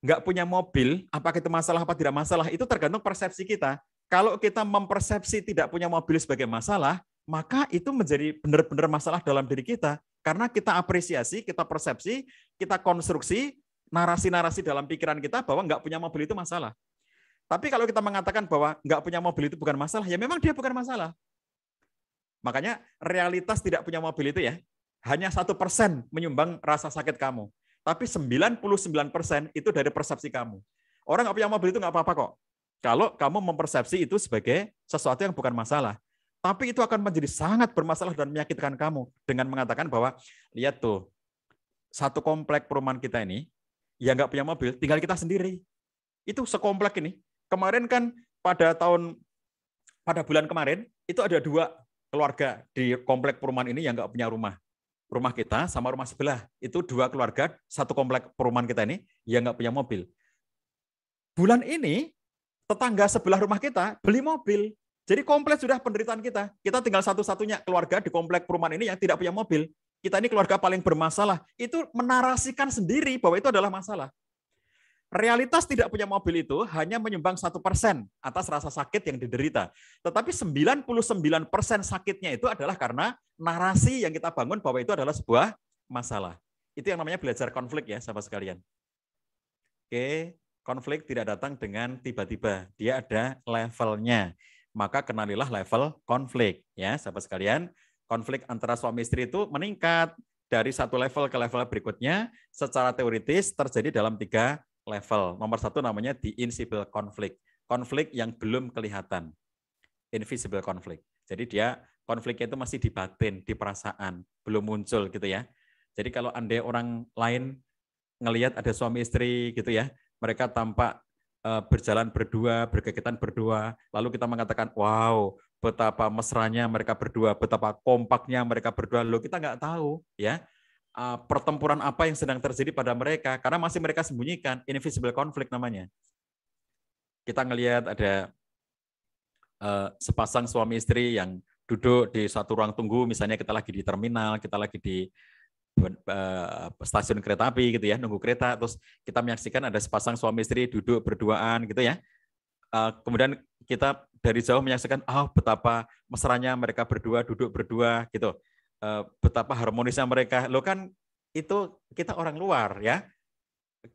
nggak punya mobil, apakah itu masalah apa tidak masalah, itu tergantung persepsi kita. Kalau kita mempersepsi tidak punya mobil sebagai masalah, maka itu menjadi benar-benar masalah dalam diri kita. Karena kita apresiasi, kita persepsi, kita konstruksi narasi-narasi dalam pikiran kita bahwa nggak punya mobil itu masalah. Tapi kalau kita mengatakan bahwa nggak punya mobil itu bukan masalah, ya memang dia bukan masalah. Makanya realitas tidak punya mobil itu ya, hanya 1% menyumbang rasa sakit kamu. Tapi 99% itu dari persepsi kamu. Orang nggak punya mobil itu nggak apa-apa kok. Kalau kamu mempersepsi itu sebagai sesuatu yang bukan masalah. Tapi itu akan menjadi sangat bermasalah dan menyakitkan kamu dengan mengatakan bahwa, lihat tuh, satu komplek perumahan kita ini, yang nggak punya mobil, tinggal kita sendiri. Itu sekomplek ini. Kemarin kan pada bulan kemarin, itu ada 2 keluarga di komplek perumahan ini yang nggak punya rumah. Rumah kita sama rumah sebelah. Itu 2 keluarga, satu komplek perumahan kita ini, yang nggak punya mobil. Bulan ini, tetangga sebelah rumah kita beli mobil. Jadi kompleks sudah penderitaan kita. Kita tinggal satu-satunya keluarga di komplek perumahan ini yang tidak punya mobil. Kita ini keluarga paling bermasalah. Itu menarasikan sendiri bahwa itu adalah masalah. Realitas tidak punya mobil itu hanya menyumbang 1% atas rasa sakit yang diderita. Tetapi 99% sakitnya itu adalah karena narasi yang kita bangun bahwa itu adalah sebuah masalah. Itu yang namanya belajar konflik ya, sahabat sekalian. Oke. Konflik tidak datang dengan tiba-tiba, dia ada levelnya. Maka kenalilah level konflik, ya, sahabat sekalian. Konflik antara suami istri itu meningkat dari satu level ke level berikutnya. Secara teoritis terjadi dalam 3 level. Nomor 1 namanya the invisible conflict, konflik yang belum kelihatan, invisible conflict. Jadi dia konfliknya itu masih di batin, di perasaan, belum muncul gitu ya. Jadi kalau andai orang lain ngelihat ada suami istri gitu ya, mereka tampak berjalan berdua, berkegiatan berdua, lalu kita mengatakan, wow, betapa mesranya mereka berdua, betapa kompaknya mereka berdua. Loh, kita nggak tahu ya pertempuran apa yang sedang terjadi pada mereka, karena masih mereka sembunyikan, invisible conflict namanya. Kita ngelihat ada sepasang suami istri yang duduk di satu ruang tunggu, misalnya kita lagi di terminal, kita lagi di stasiun kereta api gitu ya, nunggu kereta, terus kita menyaksikan ada sepasang suami istri duduk berduaan gitu ya. Kemudian kita dari jauh menyaksikan betapa mesranya mereka berdua duduk berdua gitu. Betapa harmonisnya mereka. Lo kan itu kita orang luar ya.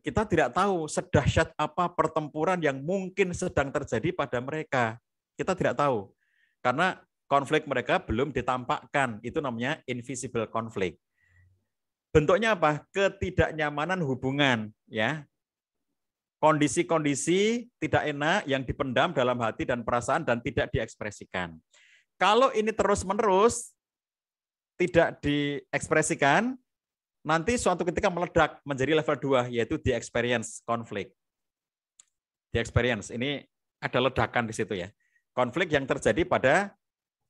Kita tidak tahu sedahsyat apa pertempuran yang mungkin sedang terjadi pada mereka. Kita tidak tahu. Karena konflik mereka belum ditampakkan. Itu namanya invisible conflict. Bentuknya apa? Ketidaknyamanan hubungan, ya. Kondisi-kondisi tidak enak yang dipendam dalam hati dan perasaan dan tidak diekspresikan. Kalau ini terus-menerus tidak diekspresikan, nanti suatu ketika meledak menjadi level 2, yaitu the experience conflict. The experience, ini ada ledakan di situ ya. Konflik yang terjadi pada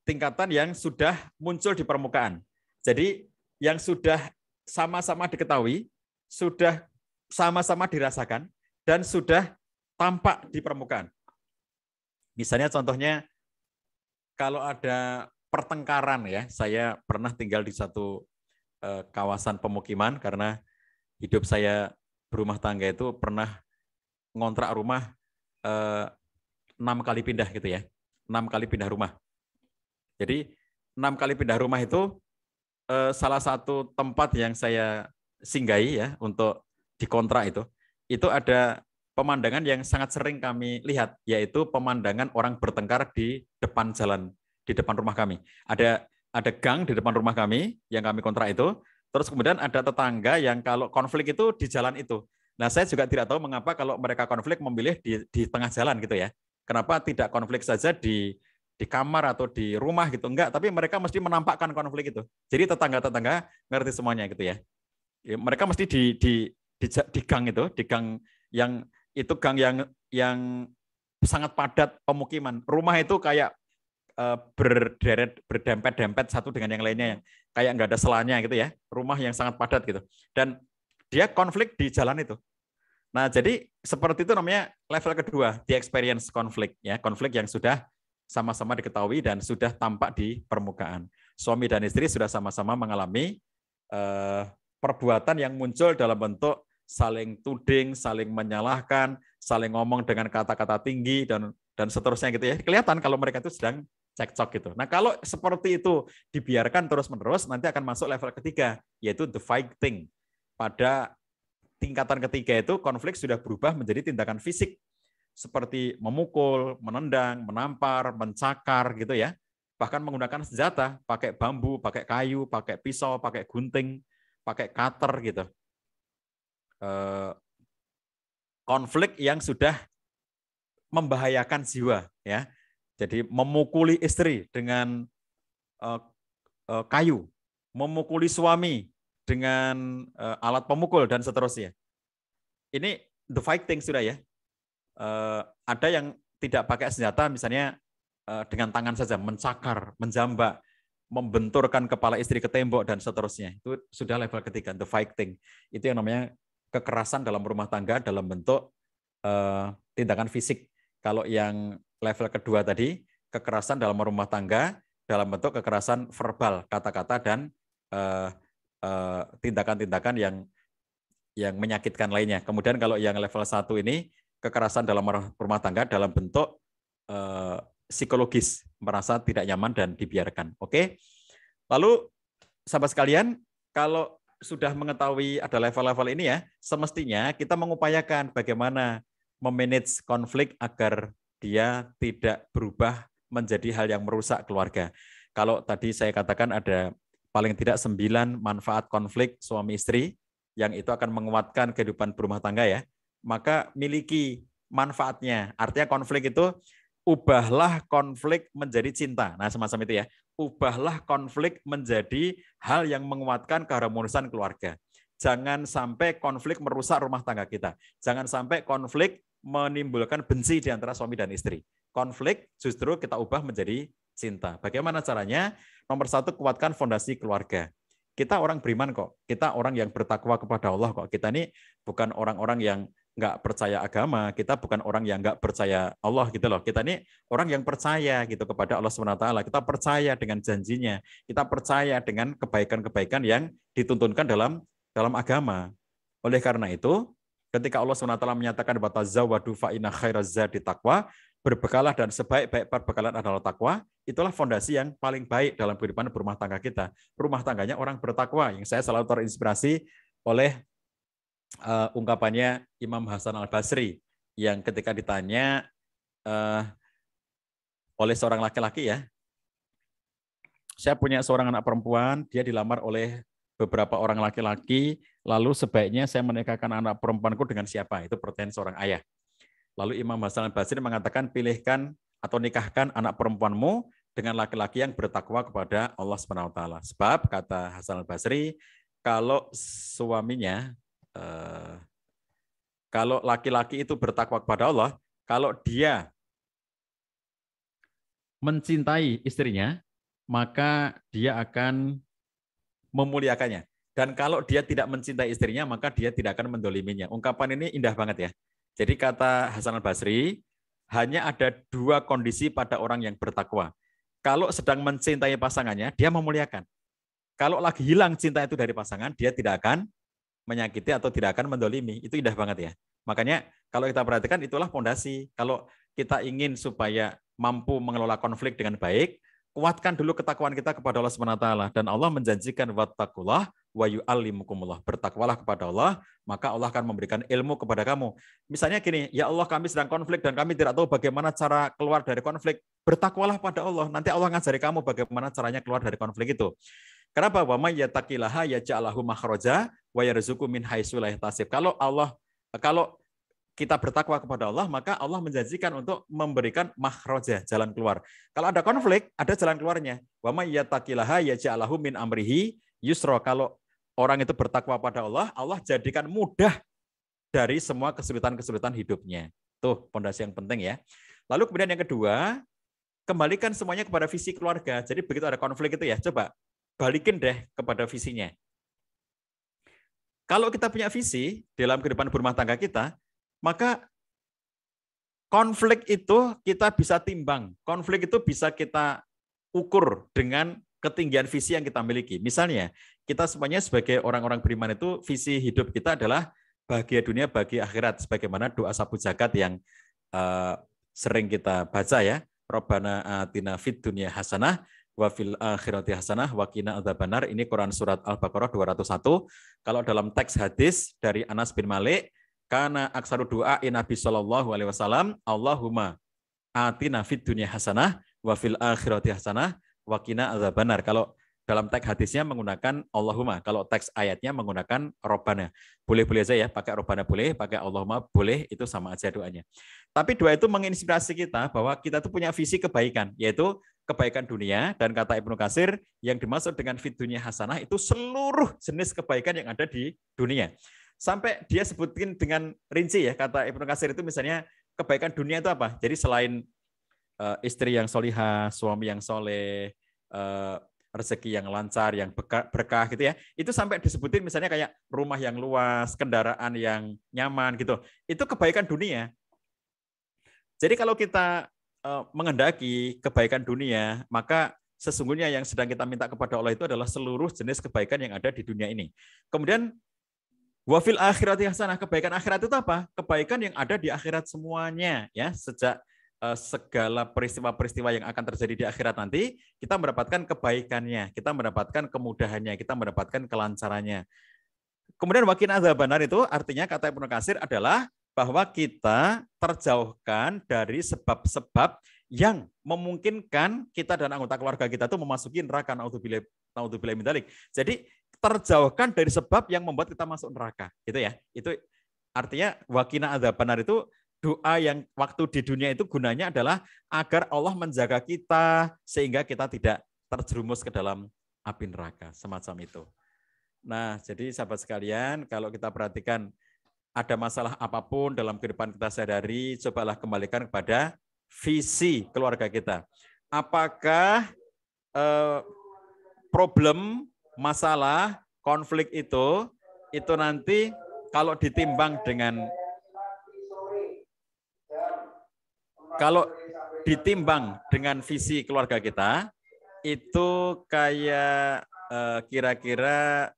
tingkatan yang sudah muncul di permukaan. Jadi yang sudah sama-sama diketahui, sudah sama-sama dirasakan, dan sudah tampak di permukaan. Misalnya contohnya, kalau ada pertengkaran ya, saya pernah tinggal di satu kawasan pemukiman karena hidup saya berumah tangga itu pernah ngontrak rumah 6 kali pindah gitu ya, 6 kali pindah rumah. Jadi 6 kali pindah rumah itu salah satu tempat yang saya singgahi ya untuk dikontrak itu ada pemandangan yang sangat sering kami lihat, yaitu pemandangan orang bertengkar di depan jalan, di depan rumah kami. Ada gang di depan rumah kami yang kami kontrak itu, terus kemudian ada tetangga yang kalau konflik itu di jalan itu. Nah, saya juga tidak tahu mengapa kalau mereka konflik memilih di tengah jalan gitu ya. Kenapa tidak konflik saja di kamar atau di rumah gitu, enggak, tapi mereka mesti menampakkan konflik itu. Jadi tetangga-tetangga ngerti semuanya gitu ya. Mereka mesti di gang itu, di gang yang itu gang yang sangat padat pemukiman. Rumah itu kayak berdempet-dempet satu dengan yang lainnya, yang kayak nggak ada selanya gitu ya. Rumah yang sangat padat gitu. Dan dia konflik di jalan itu. Nah, jadi seperti itu namanya level kedua, the experience conflict ya, konflik yang sudah sama-sama diketahui dan sudah tampak di permukaan. Suami dan istri sudah sama-sama mengalami perbuatan yang muncul dalam bentuk saling tuding, saling menyalahkan, saling ngomong dengan kata-kata tinggi dan seterusnya gitu ya. Kelihatan kalau mereka itu sedang cekcok gitu. Nah, kalau seperti itu dibiarkan terus-menerus, nanti akan masuk level ketiga, yaitu the fighting. Pada tingkatan ketiga itu konflik sudah berubah menjadi tindakan fisik, seperti memukul, menendang, menampar, mencakar gitu ya. Bahkan menggunakan senjata, pakai bambu, pakai kayu, pakai pisau, pakai gunting, pakai cutter gitu. Konflik yang sudah membahayakan jiwa ya. Jadi memukuli istri dengan kayu, memukuli suami dengan alat pemukul dan seterusnya. Ini the fighting sudah ya. Ada yang tidak pakai senjata, misalnya dengan tangan saja mencakar, menjambak, membenturkan kepala istri ke tembok dan seterusnya. Itu sudah level ketiga, the fighting. Itu yang namanya kekerasan dalam rumah tangga dalam bentuk tindakan fisik. Kalau yang level kedua tadi, kekerasan dalam rumah tangga dalam bentuk kekerasan verbal, kata-kata dan tindakan-tindakan yang menyakitkan lainnya. Kemudian kalau yang level 1 ini, kekerasan dalam rumah tangga dalam bentuk psikologis, merasa tidak nyaman dan dibiarkan. Oke. Lalu sahabat sekalian, kalau sudah mengetahui ada level-level ini ya, semestinya kita mengupayakan bagaimana memanage konflik agar dia tidak berubah menjadi hal yang merusak keluarga. Kalau tadi saya katakan ada paling tidak 9 manfaat konflik suami istri, yang itu akan menguatkan kehidupan berumah tangga ya, maka miliki manfaatnya. Artinya konflik itu, ubahlah konflik menjadi cinta. Nah, semacam itu ya. Ubahlah konflik menjadi hal yang menguatkan keharmonisan keluarga. Jangan sampai konflik merusak rumah tangga kita. Jangan sampai konflik menimbulkan benci di antara suami dan istri. Konflik justru kita ubah menjadi cinta. Bagaimana caranya? Nomor 1, kuatkan fondasi keluarga. Kita orang beriman kok. Kita orang yang bertakwa kepada Allah kok. Kita ini bukan orang-orang yang nggak percaya agama, kita bukan orang yang nggak percaya Allah gitu loh. Kita ini orang yang percaya gitu kepada Allah SWT. Kita percaya dengan janjinya, kita percaya dengan kebaikan-kebaikan yang dituntunkan dalam agama. Oleh karena itu, ketika Allah SWT menyatakan bahwa tazawwadu fa inna khairaz zadi taqwa, berbekalah dan sebaik-baik perbekalan adalah takwa, itulah fondasi yang paling baik dalam kehidupan berumah tangga kita. Rumah tangganya orang bertakwa, yang saya selalu terinspirasi oleh ungkapannya Imam Hasan Al-Basri, yang ketika ditanya oleh seorang laki-laki ya, saya punya seorang anak perempuan, dia dilamar oleh beberapa orang laki-laki, lalu sebaiknya saya menikahkan anak perempuanku dengan siapa? Itu pertanyaan seorang ayah. Lalu Imam Hasan Al-Basri mengatakan, pilihkan atau nikahkan anak perempuanmu dengan laki-laki yang bertakwa kepada Allah SWT. Sebab, kata Hasan Al-Basri, kalau suaminya, kalau laki-laki itu bertakwa kepada Allah, kalau dia mencintai istrinya, maka dia akan memuliakannya. Dan kalau dia tidak mencintai istrinya, maka dia tidak akan mendoliminya. Ungkapan ini indah banget ya. Jadi kata Hasan Al-Basri, hanya ada dua kondisi pada orang yang bertakwa. Kalau sedang mencintai pasangannya, dia memuliakan. Kalau lagi hilang cinta itu dari pasangan, dia tidak akan menyakiti atau tidak akan mendolimi. Itu indah banget ya. Makanya kalau kita perhatikan itulah fondasi. Kalau kita ingin supaya mampu mengelola konflik dengan baik, kuatkan dulu ketakwaan kita kepada Allah SWT. Dan Allah menjanjikan wattaqullah wa yu'allimukumullah. Bertakwalah kepada Allah, maka Allah akan memberikan ilmu kepada kamu. Misalnya gini, ya Allah kami sedang konflik dan kami tidak tahu bagaimana cara keluar dari konflik. Bertakwalah pada Allah, nanti Allah ngajari kamu bagaimana caranya keluar dari konflik itu. Kenapa? Wa may yattaqillaha yaj'alhu makhraja wa yarzuqhu min haitsu la yahtasib. Kalau kita bertakwa kepada Allah, maka Allah menjanjikan untuk memberikan makhraja, jalan keluar. Kalau ada konflik, ada jalan keluarnya. Wa may yattaqillaha yaj'alhu min amrihi yusra. Kalau orang itu bertakwa pada Allah, Allah jadikan mudah dari semua kesulitan-kesulitan hidupnya. Tuh, pondasi yang penting ya. Lalu kemudian yang kedua, kembalikan semuanya kepada visi keluarga. Jadi begitu ada konflik itu ya, coba balikin deh kepada visinya. Kalau kita punya visi dalam kehidupan berumah tangga kita, maka konflik itu kita bisa timbang. Konflik itu bisa kita ukur dengan ketinggian visi yang kita miliki. Misalnya, kita semuanya sebagai orang-orang beriman itu, visi hidup kita adalah bahagia dunia, bahagia akhirat. Sebagaimana doa sapu jagat yang sering kita baca ya. Rabbana atina fid dunya hasanah wa fil akhirati hasanah wa qina adzabannar. Ini Quran surat Al-Baqarah 201. Kalau dalam teks hadis dari Anas bin Malik, karena aksaru doa Nabi Shallallahu Alaihi Wasallam, Allahumma atina fid dunya hasanah wa fil akhirati hasanah wa qina adzabannar. Kalau dalam teks hadisnya menggunakan Allahumma, kalau teks ayatnya menggunakan Robbana. Boleh-boleh aja ya, pakai Robbana boleh, pakai Allahumma boleh, itu sama aja doanya. Tapi doa itu menginspirasi kita bahwa kita tuh punya visi kebaikan, yaitu kebaikan dunia, dan kata Ibnu Katsir yang dimaksud dengan fid dunya hasanah itu seluruh jenis kebaikan yang ada di dunia. Sampai dia sebutin dengan rinci ya, kata Ibnu Katsir itu misalnya kebaikan dunia itu apa? Jadi selain istri yang solihah, suami yang soleh, rezeki yang lancar, yang berkah gitu ya, itu sampai disebutin misalnya kayak rumah yang luas, kendaraan yang nyaman gitu. Itu kebaikan dunia. Jadi kalau kita menghendaki kebaikan dunia, maka sesungguhnya yang sedang kita minta kepada Allah itu adalah seluruh jenis kebaikan yang ada di dunia ini. Kemudian wa fil akhirati hasanah, kebaikan akhirat itu apa? Kebaikan yang ada di akhirat semuanya ya, sejak segala peristiwa-peristiwa yang akan terjadi di akhirat nanti, kita mendapatkan kebaikannya, kita mendapatkan kemudahannya, kita mendapatkan kelancarannya. Kemudian wa qina adzabannar itu artinya kata Ibnu Katsir adalah bahwa kita terjauhkan dari sebab-sebab yang memungkinkan kita dan anggota keluarga kita itu memasuki neraka. Naudzubillah min dzalik. Jadi terjauhkan dari sebab yang membuat kita masuk neraka, gitu ya. Itu artinya wa qina adzabannar itu doa yang waktu di dunia itu gunanya adalah agar Allah menjaga kita sehingga kita tidak terjerumus ke dalam api neraka, semacam itu. Nah, jadi sahabat sekalian, kalau kita perhatikan ada masalah apapun dalam kehidupan kita sehari-hari, cobalah kembalikan kepada visi keluarga kita. Apakah problem, masalah, konflik itu nanti kalau ditimbang dengan kalau ditimbang dengan visi keluarga kita, itu kayak kira-kira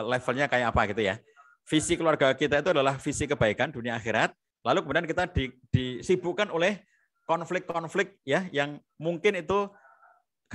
levelnya kayak apa gitu ya. Visi keluarga kita itu adalah visi kebaikan dunia akhirat, lalu kemudian kita disibukkan oleh konflik-konflik ya yang mungkin itu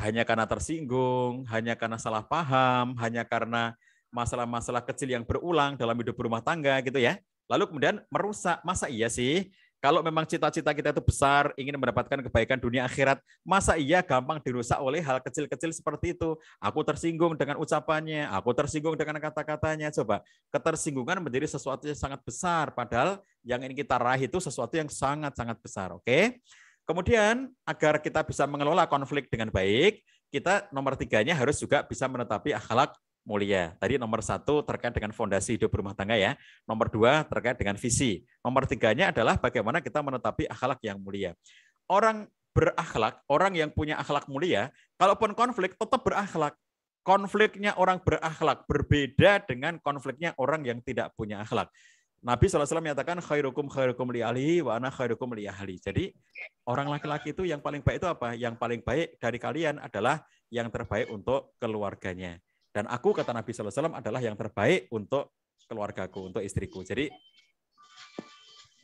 hanya karena tersinggung, hanya karena salah paham, hanya karena masalah-masalah kecil yang berulang dalam hidup berumah tangga gitu ya. Lalu kemudian merusak. Masa iya sih? Kalau memang cita-cita kita itu besar, ingin mendapatkan kebaikan dunia akhirat, masa iya gampang dirusak oleh hal kecil-kecil seperti itu? Aku tersinggung dengan ucapannya, aku tersinggung dengan kata-katanya. Coba, ketersinggungan menjadi sesuatu yang sangat besar, padahal yang ingin kita raih itu sesuatu yang sangat-sangat besar. Oke? Kemudian, agar kita bisa mengelola konflik dengan baik, kita nomor 3-nya harus juga bisa menetapi akhlak mulia. Tadi nomor 1 terkait dengan fondasi hidup rumah tangga ya. Nomor 2 terkait dengan visi. Nomor 3-nya adalah bagaimana kita menetapi akhlak yang mulia. Orang berakhlak, orang yang punya akhlak mulia, kalaupun konflik tetap berakhlak. Konfliknya orang berakhlak berbeda dengan konfliknya orang yang tidak punya akhlak. Nabi SAW menyatakan khairukum li ahlihi wa ana khairukum li ahli. Jadi orang laki-laki itu yang paling baik itu apa? Yang paling baik dari kalian adalah yang terbaik untuk keluarganya. Dan aku, kata Nabi SAW, adalah yang terbaik untuk keluargaku, untuk istriku. Jadi,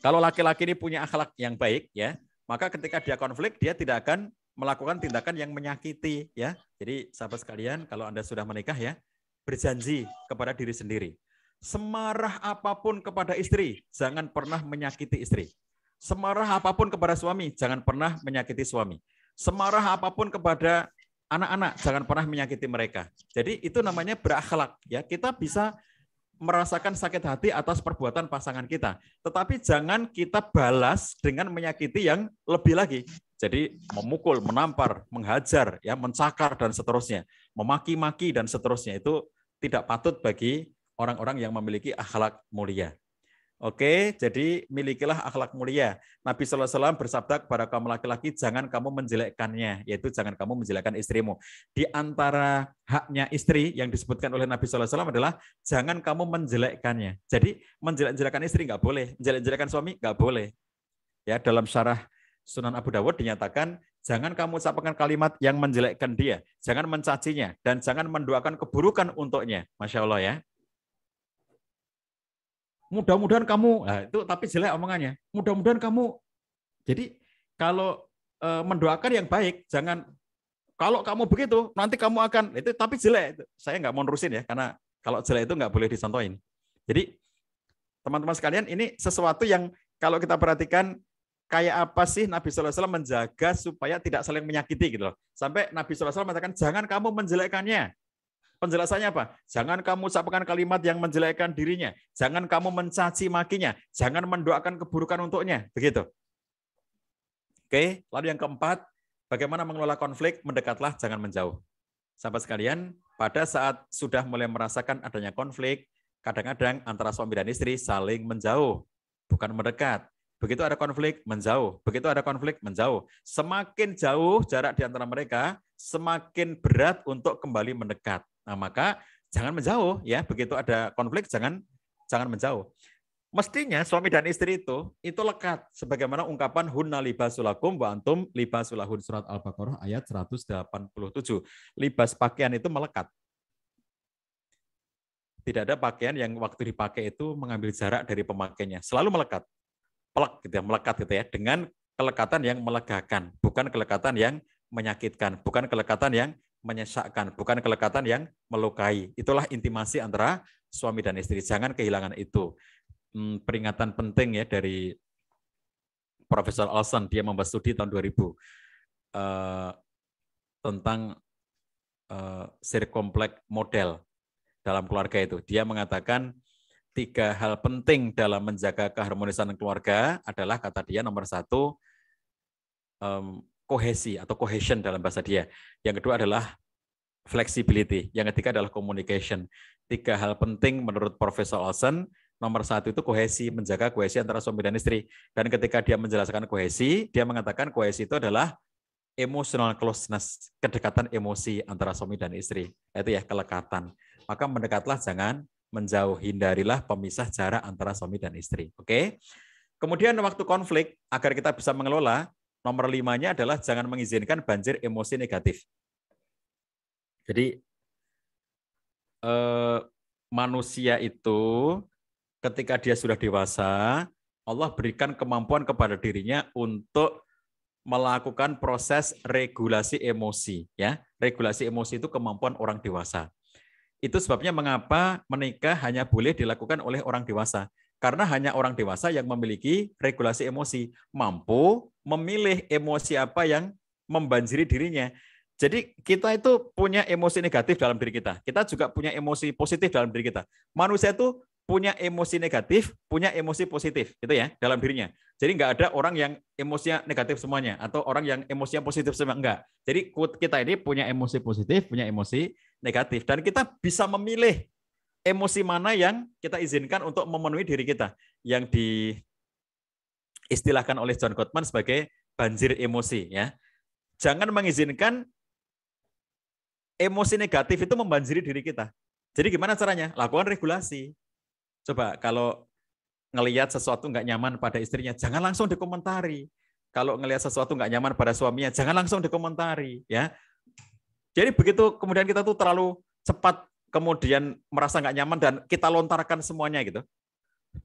kalau laki-laki ini punya akhlak yang baik, ya, maka ketika dia konflik, dia tidak akan melakukan tindakan yang menyakiti. Ya. Jadi, sahabat sekalian, kalau Anda sudah menikah, ya, berjanji kepada diri sendiri. Semarah apapun kepada istri, jangan pernah menyakiti istri. Semarah apapun kepada suami, jangan pernah menyakiti suami. Semarah apapun kepada anak-anak, jangan pernah menyakiti mereka. Jadi itu namanya berakhlak. Ya, kita bisa merasakan sakit hati atas perbuatan pasangan kita, tetapi jangan kita balas dengan menyakiti yang lebih lagi. Jadi memukul, menampar, menghajar, ya, mencakar dan seterusnya, memaki-maki dan seterusnya, itu tidak patut bagi orang-orang yang memiliki akhlak mulia. Oke, jadi milikilah akhlak mulia. Nabi SAW bersabda kepada kaum laki-laki, jangan kamu menjelekkannya, yaitu jangan kamu menjelekkan istrimu. Di antara haknya istri yang disebutkan oleh Nabi SAW adalah jangan kamu menjelekkannya. Jadi menjelek-jelekkan istri nggak boleh, menjelek-jelekkan suami nggak boleh. Ya, dalam syarah Sunan Abu Dawud dinyatakan, jangan kamu ucapkan kalimat yang menjelekkan dia, jangan mencacinya, dan jangan mendoakan keburukan untuknya. Masya Allah ya. Mudah-mudahan kamu, nah itu tapi jelek omongannya. Mudah-mudahan kamu. Jadi kalau mendoakan yang baik, jangan kalau kamu begitu nanti kamu akan itu, tapi jelek. Saya nggak mau nerusin ya, karena kalau jelek itu nggak boleh dicontohin. Jadi teman-teman sekalian, ini sesuatu yang kalau kita perhatikan kayak apa sih Nabi SAW menjaga supaya tidak saling menyakiti gitu loh. Sampai Nabi SAW mengatakan jangan kamu menjelekkannya. Penjelasannya apa? Jangan kamu ucapkan kalimat yang menjelekkan dirinya. Jangan kamu mencaci makinya. Jangan mendoakan keburukan untuknya. Begitu. Oke, lalu yang keempat, bagaimana mengelola konflik? Mendekatlah, jangan menjauh. Sahabat sekalian, pada saat sudah mulai merasakan adanya konflik, kadang-kadang antara suami dan istri saling menjauh, bukan mendekat. Begitu ada konflik, menjauh. Begitu ada konflik, menjauh. Semakin jauh jarak di antara mereka, semakin berat untuk kembali mendekat. Nah, maka jangan menjauh ya. Begitu ada konflik, jangan menjauh. Mestinya suami dan istri itu lekat sebagaimana ungkapan hunna libasulakum wa antum libasulahun, surat Al-Baqarah ayat 187. Libas pakaian itu melekat. Tidak ada pakaian yang waktu dipakai itu mengambil jarak dari pemakainya, selalu melekat. Pelek gitu ya, melekat gitu ya, dengan kelekatan yang melegakan, bukan kelekatan yang menyakitkan, bukan kelekatan yang menyesakkan, bukan kelekatan yang melukai. Itulah intimasi antara suami dan istri. Jangan kehilangan itu. Peringatan penting ya dari Profesor Olson, dia membuat studi tahun 2000 tentang circumflex model dalam keluarga itu. Dia mengatakan 3 hal penting dalam menjaga keharmonisan keluarga adalah, kata dia, nomor 1, kohesi atau cohesion dalam bahasa dia. Yang kedua adalah flexibility. Yang ketiga adalah communication. 3 hal penting menurut Profesor Olson. Nomor 1 itu kohesi, menjaga kohesi antara suami dan istri. Dan ketika dia menjelaskan kohesi, dia mengatakan kohesi itu adalah emotional closeness, kedekatan emosi antara suami dan istri. Itu ya, kelekatan. Maka mendekatlah, jangan menjauh. Hindarilah pemisah jarak antara suami dan istri. Oke? Kemudian waktu konflik, agar kita bisa mengelola, nomor 5-nya adalah jangan mengizinkan banjir emosi negatif. Jadi manusia itu ketika dia sudah dewasa, Allah berikan kemampuan kepada dirinya untuk melakukan proses regulasi emosi. Ya, regulasi emosi itu kemampuan orang dewasa. Itu sebabnya mengapa menikah hanya boleh dilakukan oleh orang dewasa. Karena hanya orang dewasa yang memiliki regulasi emosi, mampu memilih emosi apa yang membanjiri dirinya. Jadi kita itu punya emosi negatif dalam diri kita. Kita juga punya emosi positif dalam diri kita. Manusia itu punya emosi negatif, punya emosi positif, gitu ya, dalam dirinya. Jadi nggak ada orang yang emosinya negatif semuanya, atau orang yang emosinya positif semua, enggak. Jadi kita ini punya emosi positif, punya emosi negatif, dan kita bisa memilih emosi mana yang kita izinkan untuk memenuhi diri kita, yang diistilahkan oleh John Gottman sebagai banjir emosi. Ya, jangan mengizinkan emosi negatif itu membanjiri diri kita. Jadi gimana caranya? Lakukan regulasi. Coba kalau ngelihat sesuatu nggak nyaman pada istrinya, jangan langsung dikomentari. Kalau ngelihat sesuatu nggak nyaman pada suaminya, jangan langsung dikomentari. Ya. Jadi begitu kemudian kita tuh terlalu cepat kemudian merasa nggak nyaman dan kita lontarkan semuanya gitu.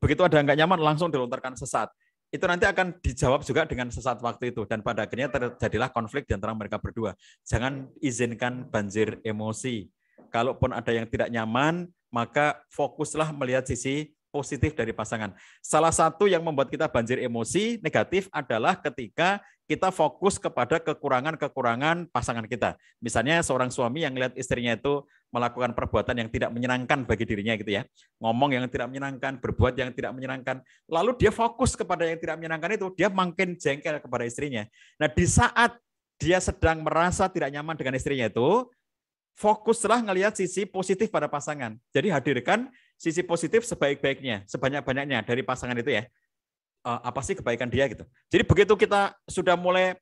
Begitu ada nggak nyaman langsung dilontarkan sesaat. Itu nanti akan dijawab juga dengan sesaat waktu itu, dan pada akhirnya terjadilah konflik di antara mereka berdua. Jangan izinkan banjir emosi. Kalaupun ada yang tidak nyaman, maka fokuslah melihat sisi positif dari pasangan. Salah satu yang membuat kita banjir emosi negatif adalah ketika kita fokus kepada kekurangan-kekurangan pasangan kita. Misalnya seorang suami yang melihat istrinya itu melakukan perbuatan yang tidak menyenangkan bagi dirinya gitu ya. Ngomong yang tidak menyenangkan, berbuat yang tidak menyenangkan. Lalu dia fokus kepada yang tidak menyenangkan itu, dia makin jengkel kepada istrinya. Nah, di saat dia sedang merasa tidak nyaman dengan istrinya itu, fokuslah ngelihat sisi positif pada pasangan. Jadi hadirkan sisi positif sebaik-baiknya, sebanyak-banyaknya dari pasangan itu ya. Apa sih kebaikan dia gitu. Jadi begitu kita sudah mulai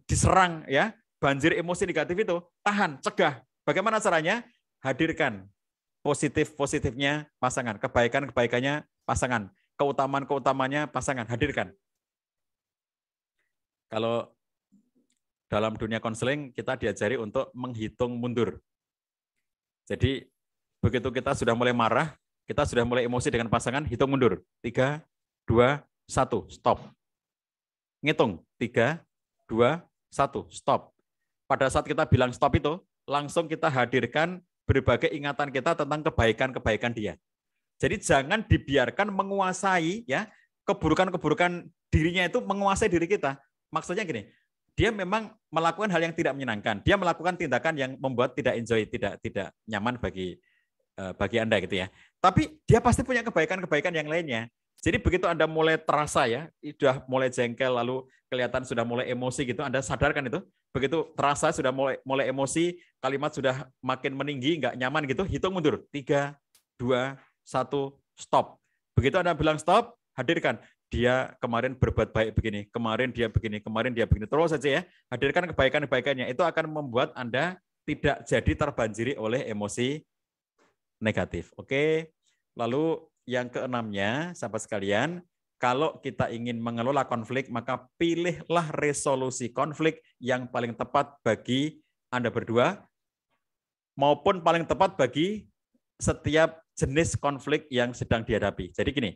diserang ya, banjir emosi negatif itu, tahan, cegah. Bagaimana caranya? Hadirkan positif-positifnya pasangan, kebaikan-kebaikannya pasangan, keutamaan-keutamanya pasangan, hadirkan. Kalau dalam dunia konseling kita diajari untuk menghitung mundur. Jadi begitu kita sudah mulai marah, kita sudah mulai emosi dengan pasangan, hitung mundur. 3, 2, 1, stop. Ngitung, 3, 2, 1, stop. Pada saat kita bilang stop itu, langsung kita hadirkan berbagai ingatan kita tentang kebaikan-kebaikan dia. Jadi jangan dibiarkan menguasai ya, keburukan-keburukan dirinya itu menguasai diri kita. Maksudnya gini, dia memang melakukan hal yang tidak menyenangkan. Dia melakukan tindakan yang membuat tidak enjoy, tidak nyaman bagi Anda gitu ya. Tapi dia pasti punya kebaikan-kebaikan yang lainnya. Jadi begitu Anda mulai terasa ya, sudah mulai jengkel, lalu kelihatan sudah mulai emosi gitu, Anda sadarkan itu. Begitu terasa sudah mulai emosi, kalimat sudah makin meninggi, nggak nyaman gitu, hitung mundur. 3, 2, 1, stop. Begitu Anda bilang stop, hadirkan. Dia kemarin berbuat baik begini, kemarin dia begini, terus saja ya. Hadirkan kebaikan-kebaikannya. Itu akan membuat Anda tidak jadi terbanjiri oleh emosi negatif. Oke. Lalu yang keenamnya, sahabat sekalian, kalau kita ingin mengelola konflik, maka pilihlah resolusi konflik yang paling tepat bagi Anda berdua, maupun paling tepat bagi setiap jenis konflik yang sedang dihadapi. Jadi gini,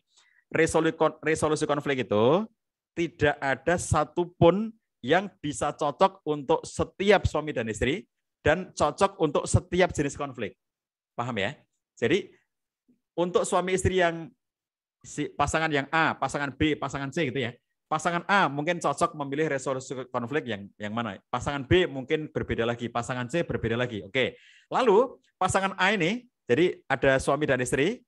resolusi konflik itu tidak ada satupun yang bisa cocok untuk setiap suami dan istri, dan cocok untuk setiap jenis konflik. Paham ya? Jadi untuk suami istri yang pasangan yang A, pasangan B, pasangan C gitu ya. Pasangan A mungkin cocok memilih resolusi konflik yang mana. Pasangan B mungkin berbeda lagi, pasangan C berbeda lagi. Oke. Lalu pasangan A ini, jadi ada suami dan istri,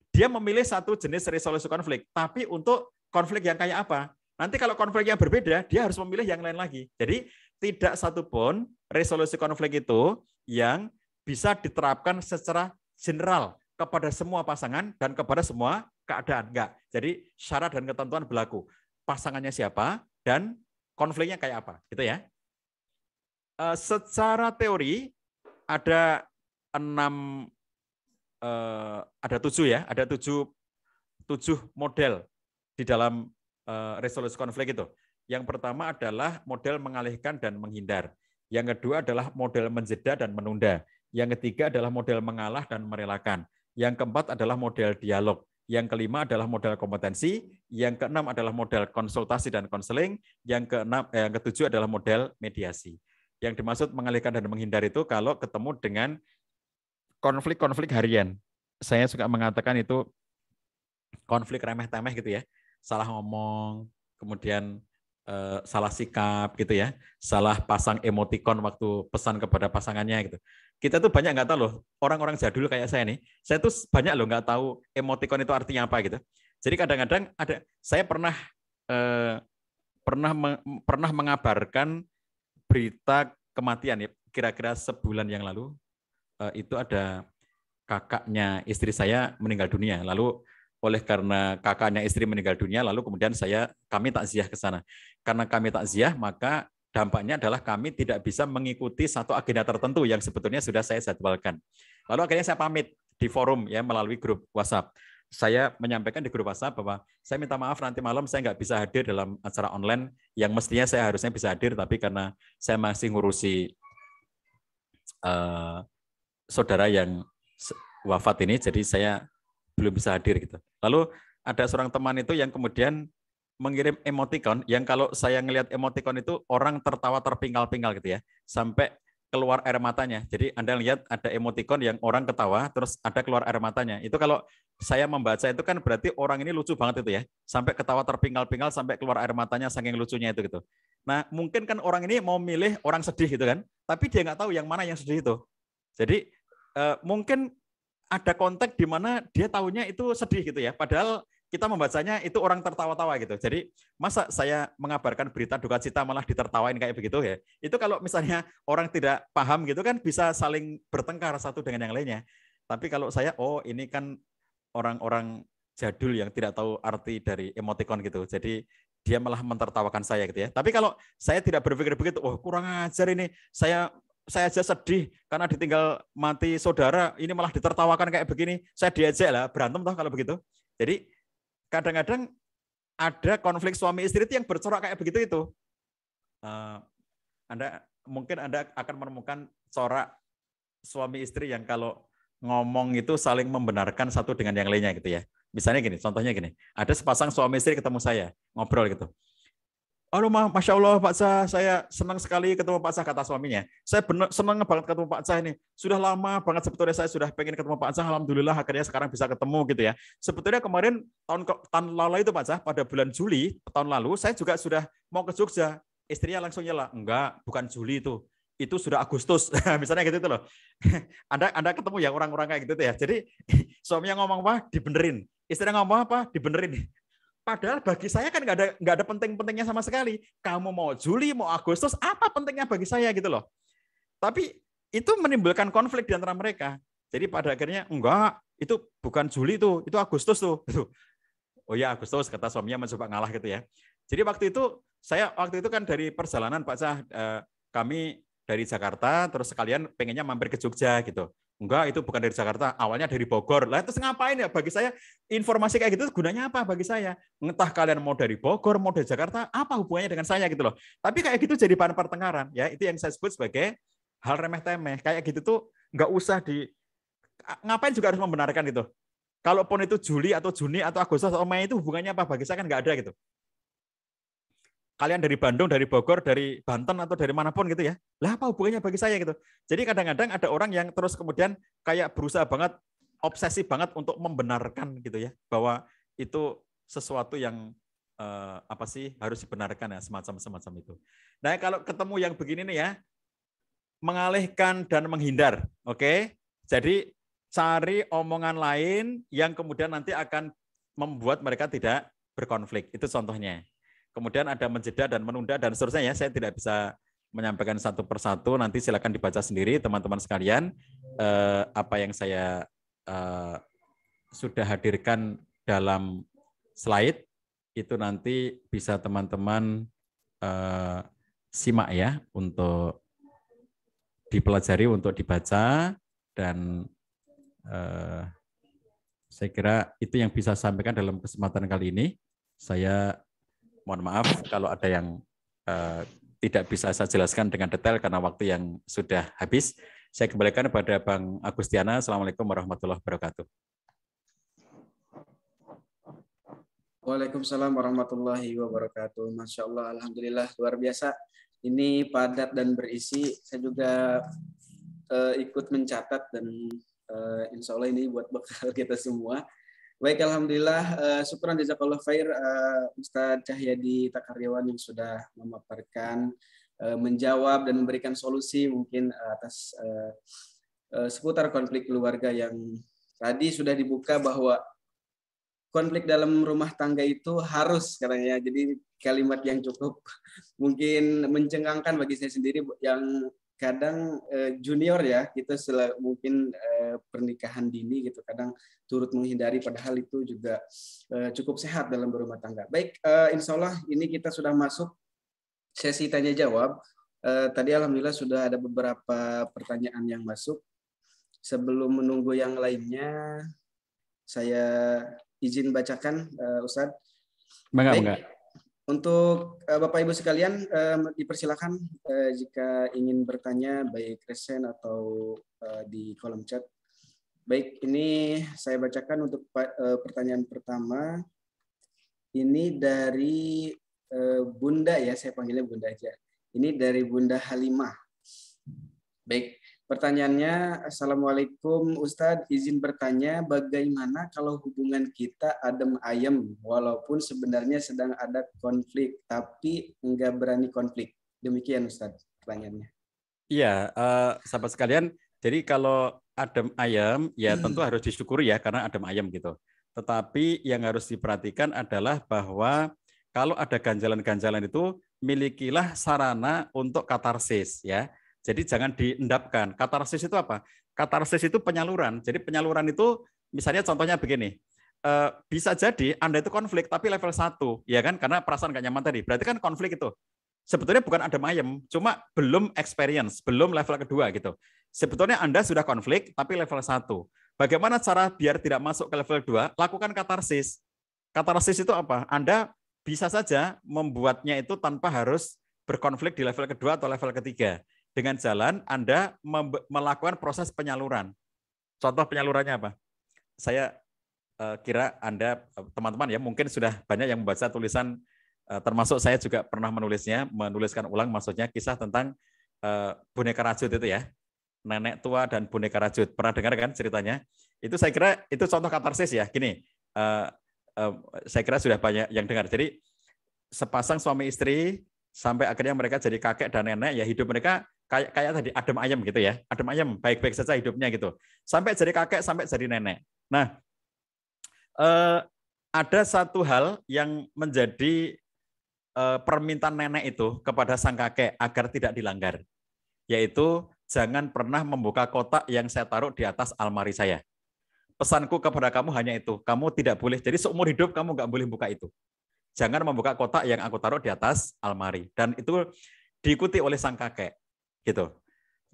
dia memilih satu jenis resolusi konflik, tapi untuk konflik yang kayak apa? Nanti kalau konflik yang berbeda, dia harus memilih yang lain lagi. Jadi tidak satupun resolusi konflik itu yang bisa diterapkan secara general kepada semua pasangan dan kepada semua keadaan. Enggak. Jadi syarat dan ketentuan berlaku. Pasangannya siapa dan konfliknya kayak apa, gitu ya. Secara teori ada 7 ya, ada 7 model di dalam resolusi konflik itu. Yang pertama adalah model mengalihkan dan menghindar. Yang kedua adalah model menjeda dan menunda. Yang ketiga adalah model mengalah dan merelakan. Yang keempat adalah model dialog. Yang kelima adalah model kompetensi. Yang keenam adalah model konsultasi dan konseling. Yang ketujuh adalah model mediasi. Yang dimaksud mengalihkan dan menghindar itu kalau ketemu dengan konflik-konflik harian. Saya suka mengatakan itu konflik remeh-temeh gitu ya. Salah ngomong, kemudian salah sikap gitu ya, salah pasang emoticon waktu pesan kepada pasangannya gitu. Kita tuh banyak nggak tahu loh, orang-orang jadul kayak saya nih, saya tuh banyak loh nggak tahu emoticon itu artinya apa gitu. Jadi kadang-kadang ada, saya pernah mengabarkan berita kematian ya, kira-kira sebulan yang lalu itu ada kakaknya istri saya meninggal dunia, lalu oleh karena kakaknya istri meninggal dunia, lalu kemudian kami takziah ke sana. Karena kami takziah, maka dampaknya adalah kami tidak bisa mengikuti satu agenda tertentu yang sebetulnya sudah saya jadwalkan. Lalu akhirnya saya pamit di forum ya melalui grup WhatsApp. Saya menyampaikan di grup WhatsApp bahwa saya minta maaf nanti malam saya nggak bisa hadir dalam acara online yang mestinya saya harusnya bisa hadir, tapi karena saya masih ngurusi saudara yang wafat ini, jadi saya belum bisa hadir gitu. Lalu ada seorang teman itu yang kemudian mengirim emoticon yang kalau saya ngelihat emoticon itu orang tertawa terpingkal-pingkal gitu ya, sampai keluar air matanya. Jadi Anda lihat ada emoticon yang orang ketawa terus ada keluar air matanya. Itu kalau saya membaca itu kan berarti orang ini lucu banget itu ya, sampai ketawa terpingkal-pingkal sampai keluar air matanya saking lucunya itu gitu. Nah mungkin kan orang ini mau milih orang sedih gitu kan, tapi dia nggak tahu yang mana yang sedih itu. Jadi mungkin ada konteks di mana dia tahunya itu sedih gitu ya, padahal kita membacanya itu orang tertawa-tawa gitu. Jadi masa saya mengabarkan berita duka cita malah ditertawain kayak begitu ya. Itu kalau misalnya orang tidak paham gitu kan bisa saling bertengkar satu dengan yang lainnya. Tapi kalau saya, oh ini kan orang-orang jadul yang tidak tahu arti dari emoticon gitu. Jadi dia malah mentertawakan saya gitu ya. Tapi kalau saya tidak berpikir begitu, oh kurang ajar ini, saya aja sedih karena ditinggal mati saudara, ini malah ditertawakan kayak begini, saya diajak lah, berantem toh kalau begitu. Jadi kadang-kadang ada konflik suami istri itu yang bercorak kayak begitu itu. Mungkin Anda akan menemukan corak suami istri yang kalau ngomong itu saling membenarkan satu dengan yang lainnya gitu ya. Misalnya gini, contohnya gini, ada sepasang suami istri ketemu saya, ngobrol gitu. Halo, Masya Allah Pak Cah, saya senang sekali ketemu Pak Cah, kata suaminya. Saya senang banget ketemu Pak Cah ini. Sudah lama banget sebetulnya saya sudah pengen ketemu Pak Cah, alhamdulillah akhirnya sekarang bisa ketemu gitu ya. Sebetulnya kemarin tahun lalu itu Pak Cah, pada bulan Juli tahun lalu saya juga sudah mau ke Jogja. Istrinya langsung nyela, enggak, bukan Juli itu sudah Agustus. Misalnya gitu itu loh. Anda ketemu yang orang-orang kayak gitu tuh ya. Jadi suaminya ngomong apa, dibenerin. Istrinya ngomong apa, dibenerin. Padahal bagi saya kan nggak ada penting-pentingnya sama sekali. Kamu mau Juli, mau Agustus, apa pentingnya bagi saya gitu loh. Tapi itu menimbulkan konflik di antara mereka. Jadi pada akhirnya enggak, itu bukan Juli itu Agustus tuh. Oh ya Agustus, kata suaminya mencoba ngalah gitu ya. Jadi waktu itu kan dari perjalanan Pak Cah, kami dari Jakarta terus sekalian pengennya mampir ke Jogja gitu. Enggak, itu bukan dari Jakarta, awalnya dari Bogor. Lah terus ngapain ya? Bagi saya informasi kayak gitu gunanya apa bagi saya? Entah kalian mau dari Bogor, mau dari Jakarta, apa hubungannya dengan saya gitu loh. Tapi kayak gitu jadi bahan pertengkaran ya. Itu yang saya sebut sebagai hal remeh-temeh. Kayak gitu tuh nggak usah ngapain juga harus membenarkan gitu. Kalaupun itu Juli atau Juni atau Agustus atau Mei itu hubungannya apa? Bagi saya kan nggak ada gitu. Kalian dari Bandung, dari Bogor, dari Banten atau dari manapun gitu ya. Lah apa hubungannya bagi saya gitu. Jadi kadang-kadang ada orang yang terus kemudian kayak berusaha banget, obsesi banget untuk membenarkan gitu ya, bahwa itu sesuatu yang harus dibenarkan ya, semacam itu. Nah kalau ketemu yang begini nih ya, mengalihkan dan menghindar, oke? Jadi cari omongan lain yang kemudian nanti akan membuat mereka tidak berkonflik. Itu contohnya. Kemudian ada menjeda dan menunda dan seterusnya ya. Saya tidak bisa menyampaikan satu persatu. Nanti silakan dibaca sendiri teman-teman sekalian. Apa yang saya sudah hadirkan dalam slide itu nanti bisa teman-teman simak ya untuk dipelajari, untuk dibaca, dan saya kira itu yang bisa saya sampaikan dalam kesempatan kali ini. Saya Mohon maaf kalau ada yang tidak bisa saya jelaskan dengan detail karena waktu yang sudah habis. Saya kembalikan kepada Bang Agustiana. Assalamualaikum warahmatullahi wabarakatuh. Waalaikumsalam warahmatullahi wabarakatuh. Masya Allah, alhamdulillah, luar biasa. Ini padat dan berisi. Saya juga ikut mencatat dan insya Allah ini buat bekal kita semua. Baik, alhamdulillah. Syukran jazakallah khair Ustadz Cahyadi Takaryawan yang sudah memaparkan, menjawab dan memberikan solusi mungkin atas seputar konflik keluarga yang tadi sudah dibuka bahwa konflik dalam rumah tangga itu harus katanya. Jadi kalimat yang cukup mungkin mencengangkan bagi saya sendiri yang kadang junior ya, kita mungkin pernikahan dini gitu, kadang turut menghindari padahal itu juga cukup sehat dalam berumah tangga. Baik, insya Allah ini kita sudah masuk sesi tanya jawab. Tadi alhamdulillah sudah ada beberapa pertanyaan yang masuk. Sebelum menunggu yang lainnya, saya izin bacakan, Ustadz. Baik. Untuk Bapak Ibu sekalian, dipersilakan jika ingin bertanya baik resen atau di kolom chat. Baik, ini saya bacakan untuk pertanyaan pertama. Ini dari Bunda ya, saya panggilnya Bunda aja. Ini dari Bunda Halimah. Baik, pertanyaannya, Assalamualaikum Ustadz, izin bertanya bagaimana kalau hubungan kita adem ayem walaupun sebenarnya sedang ada konflik tapi enggak berani konflik. Demikian Ustadz pertanyaannya. Iya, sahabat sekalian, jadi kalau adem ayem ya tentu harus disyukuri ya karena adem ayem gitu. Tetapi yang harus diperhatikan adalah bahwa kalau ada ganjalan-ganjalan itu milikilah sarana untuk katarsis ya. Jadi jangan diendapkan. Katarsis itu apa? Katarsis itu penyaluran. Jadi penyaluran itu misalnya contohnya begini. Bisa jadi Anda itu konflik tapi level 1, ya kan? Karena perasaan gak nyaman tadi. Berarti kan konflik itu sebetulnya bukan adem ayem, cuma belum experience, belum level kedua gitu. Sebetulnya Anda sudah konflik tapi level 1. Bagaimana cara biar tidak masuk ke level 2? Lakukan katarsis. Katarsis itu apa? Anda bisa saja membuatnya itu tanpa harus berkonflik di level kedua atau level ketiga. Dengan jalan Anda melakukan proses penyaluran. Contoh penyalurannya apa? Saya kira Anda, teman-teman ya, mungkin sudah banyak yang membaca tulisan, termasuk saya juga pernah menuliskan ulang maksudnya kisah tentang boneka rajut itu ya. Nenek tua dan boneka rajut. Pernah dengar kan ceritanya? Itu saya kira itu contoh katarsis ya. Gini, saya kira sudah banyak yang dengar. Jadi sepasang suami istri sampai akhirnya mereka jadi kakek dan nenek, ya hidup mereka kayak tadi adem ayem gitu ya, adem ayem, baik-baik saja hidupnya gitu, sampai jadi kakek, sampai jadi nenek. Nah, ada satu hal yang menjadi permintaan nenek itu kepada sang kakek agar tidak dilanggar, yaitu jangan pernah membuka kotak yang saya taruh di atas almari saya. Pesanku kepada kamu hanya itu, kamu tidak boleh, jadi seumur hidup kamu nggak boleh buka itu. Jangan membuka kotak yang aku taruh di atas almari. Dan itu diikuti oleh sang kakek. Gitu.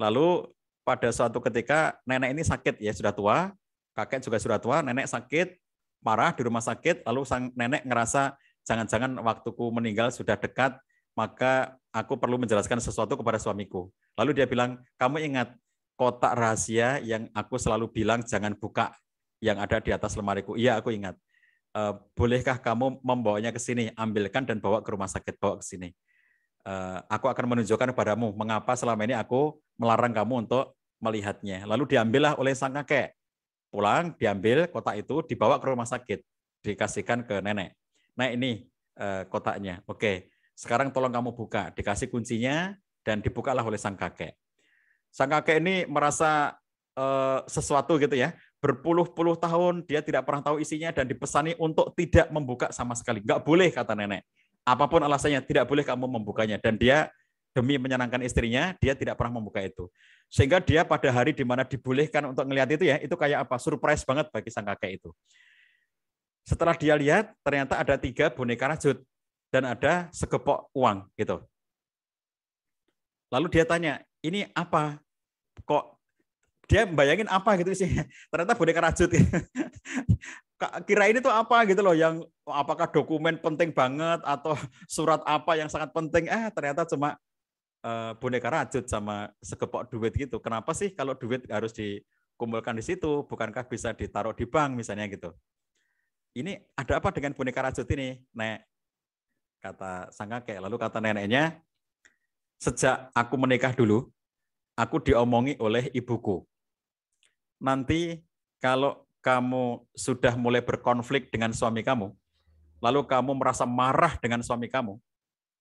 Lalu pada suatu ketika nenek ini sakit ya, sudah tua, kakek juga sudah tua, nenek sakit, marah di rumah sakit, lalu sang nenek ngerasa jangan-jangan waktuku meninggal sudah dekat, maka aku perlu menjelaskan sesuatu kepada suamiku. Lalu dia bilang, kamu ingat kotak rahasia yang aku selalu bilang jangan buka yang ada di atas lemariku. Iya, aku ingat. Bolehkah kamu membawanya ke sini, ambilkan dan bawa ke rumah sakit, bawa ke sini. Aku akan menunjukkan kepadamu mengapa selama ini aku melarang kamu untuk melihatnya. Lalu diambillah oleh sang kakek. Pulang, diambil kotak itu, dibawa ke rumah sakit, dikasihkan ke nenek. Nah ini kotaknya. Oke, sekarang tolong kamu buka. Dikasih kuncinya dan dibukalah oleh sang kakek. Sang kakek ini merasa sesuatu gitu ya. Berpuluh-puluh tahun dia tidak pernah tahu isinya dan dipesani untuk tidak membuka sama sekali. Nggak boleh, kata nenek. Apapun alasannya, tidak boleh kamu membukanya. Dan dia demi menyenangkan istrinya, dia tidak pernah membuka itu. Sehingga dia pada hari di mana dibolehkan untuk melihat itu ya, itu kayak apa? Surprise banget bagi sang kakek itu. Setelah dia lihat, ternyata ada 3 boneka rajut dan ada segepok uang gitu. Lalu dia tanya, ini apa? Kok dia bayangin apa gitu sih? Ternyata boneka rajut. kira ini tuh apa gitu loh, yang apakah dokumen penting banget atau surat apa yang sangat penting, ternyata cuma boneka rajut sama segepok duit gitu. Kenapa sih kalau duit harus dikumpulkan di situ, bukankah bisa ditaruh di bank misalnya gitu. Ini ada apa dengan boneka rajut ini, Nek? Kata sang kakek. Lalu kata neneknya, sejak aku menikah dulu, aku diomongi oleh ibuku. Nanti kalau kamu sudah mulai berkonflik dengan suami kamu, lalu kamu merasa marah dengan suami kamu,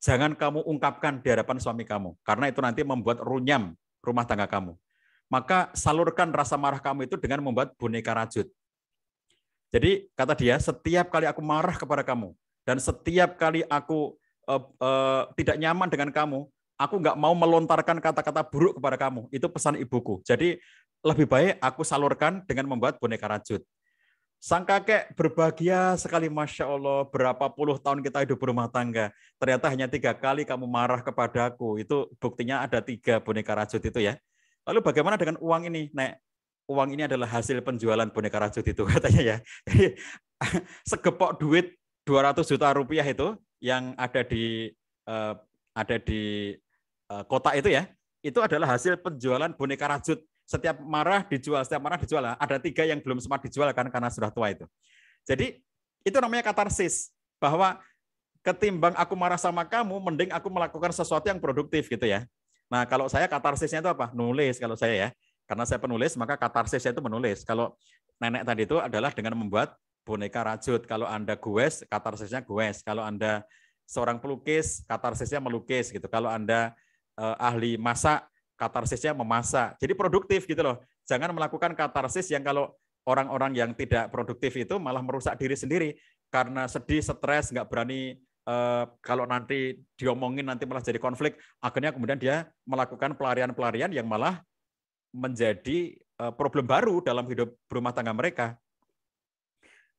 jangan kamu ungkapkan di hadapan suami kamu, karena itu nanti membuat runyam rumah tangga kamu. Maka salurkan rasa marah kamu itu dengan membuat boneka rajut. Jadi kata dia, setiap kali aku marah kepada kamu, dan setiap kali aku tidak nyaman dengan kamu, aku nggak mau melontarkan kata-kata buruk kepada kamu. Itu pesan ibuku. Jadi lebih baik aku salurkan dengan membuat boneka rajut. Sang kakek berbahagia sekali, Masya Allah, berapa puluh tahun kita hidup berumah tangga. Ternyata hanya 3 kali kamu marah kepadaku. Itu buktinya ada 3 boneka rajut itu ya. Lalu bagaimana dengan uang ini, Nek? Uang ini adalah hasil penjualan boneka rajut itu katanya ya. Jadi segepok duit 200 juta rupiah itu yang ada di kota itu ya, itu adalah hasil penjualan boneka rajut. Setiap marah dijual. Ada 3 yang belum sempat dijual kan karena sudah tua itu. Jadi itu namanya katarsis, bahwa ketimbang aku marah sama kamu, mending aku melakukan sesuatu yang produktif gitu ya. Nah kalau saya katarsisnya itu apa? Nulis kalau saya ya. Karena saya penulis, maka katarsisnya itu menulis. Kalau nenek tadi itu adalah dengan membuat boneka rajut. Kalau Anda goes, katarsisnya goes. Kalau Anda seorang pelukis, katarsisnya melukis gitu. Kalau Anda ahli masak, katarsisnya memasak. Jadi produktif gitu loh. Jangan melakukan katarsis yang kalau orang-orang yang tidak produktif itu malah merusak diri sendiri. Karena sedih, stres, nggak berani, kalau nanti diomongin nanti malah jadi konflik. Akhirnya kemudian dia melakukan pelarian-pelarian yang malah menjadi problem baru dalam hidup berumah tangga mereka.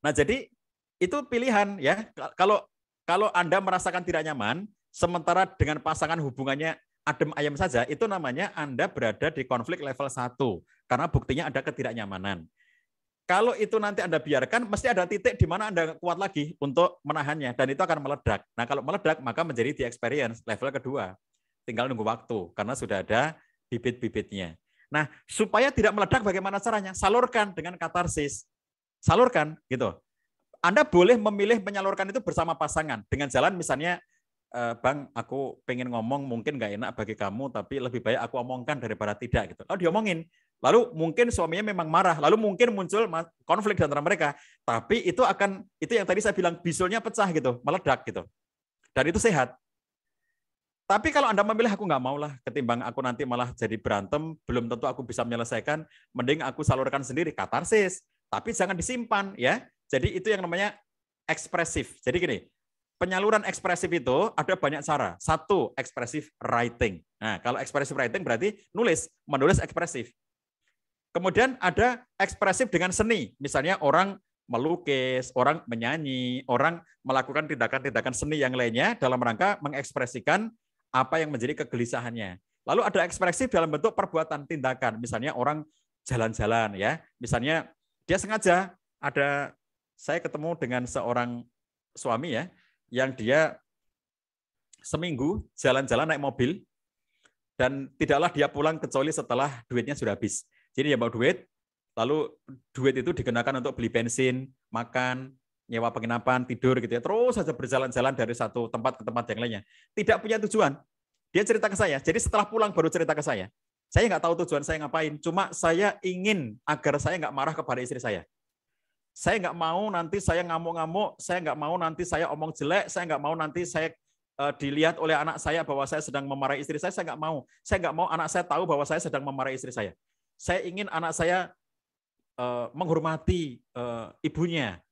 Nah, jadi itu pilihan ya. Kalau Anda merasakan tidak nyaman, sementara dengan pasangan hubungannya adem ayem saja, itu namanya Anda berada di konflik level 1 karena buktinya ada ketidaknyamanan. Kalau itu nanti Anda biarkan, mesti ada titik di mana Anda kuat lagi untuk menahannya dan itu akan meledak. Nah, kalau meledak maka menjadi the experience level kedua. Tinggal nunggu waktu karena sudah ada bibit-bibitnya. Nah, supaya tidak meledak bagaimana caranya? Salurkan dengan katarsis. Salurkan gitu. Anda boleh memilih menyalurkan itu bersama pasangan dengan jalan misalnya, Bang, aku pengen ngomong mungkin nggak enak bagi kamu, tapi lebih baik aku omongkan daripada tidak gitu. Lalu diomongin. Lalu mungkin suaminya memang marah, lalu mungkin muncul konflik di antara mereka. Tapi itu yang tadi saya bilang bisulnya pecah gitu, meledak gitu. Dan itu sehat. Tapi kalau Anda memilih aku nggak mau lah, ketimbang aku nanti malah jadi berantem, belum tentu aku bisa menyelesaikan, mending aku salurkan sendiri, katarsis. Tapi jangan disimpan ya. Jadi itu yang namanya ekspresif. Jadi gini, penyaluran ekspresif itu ada banyak cara. 1, ekspresif writing. Nah, kalau ekspresif writing berarti menulis ekspresif. Kemudian ada ekspresif dengan seni. Misalnya orang melukis, orang menyanyi, orang melakukan tindakan-tindakan seni yang lainnya dalam rangka mengekspresikan apa yang menjadi kegelisahannya. Lalu ada ekspresif dalam bentuk perbuatan, tindakan. Misalnya orang jalan-jalan ya. Misalnya dia sengaja saya ketemu dengan seorang suami ya, yang dia seminggu jalan-jalan naik mobil dan tidaklah dia pulang kecuali setelah duitnya sudah habis. Jadi dia bawa duit, lalu duit itu digunakan untuk beli bensin, makan, nyewa penginapan, tidur gitu ya. Terus saja berjalan-jalan dari satu tempat ke tempat yang lainnya. Tidak punya tujuan. Dia cerita ke saya. Jadi setelah pulang baru cerita ke saya. Saya nggak tahu tujuan saya ngapain. Cuma saya ingin agar saya nggak marah kepada istri saya. Saya nggak mau nanti saya ngamuk-ngamuk. Saya nggak mau nanti saya omong jelek. Saya nggak mau nanti saya dilihat oleh anak saya bahwa saya sedang memarahi istri saya. Saya nggak mau. Saya nggak mau anak saya tahu bahwa saya sedang memarahi istri saya. Saya ingin anak saya menghormati ibunya.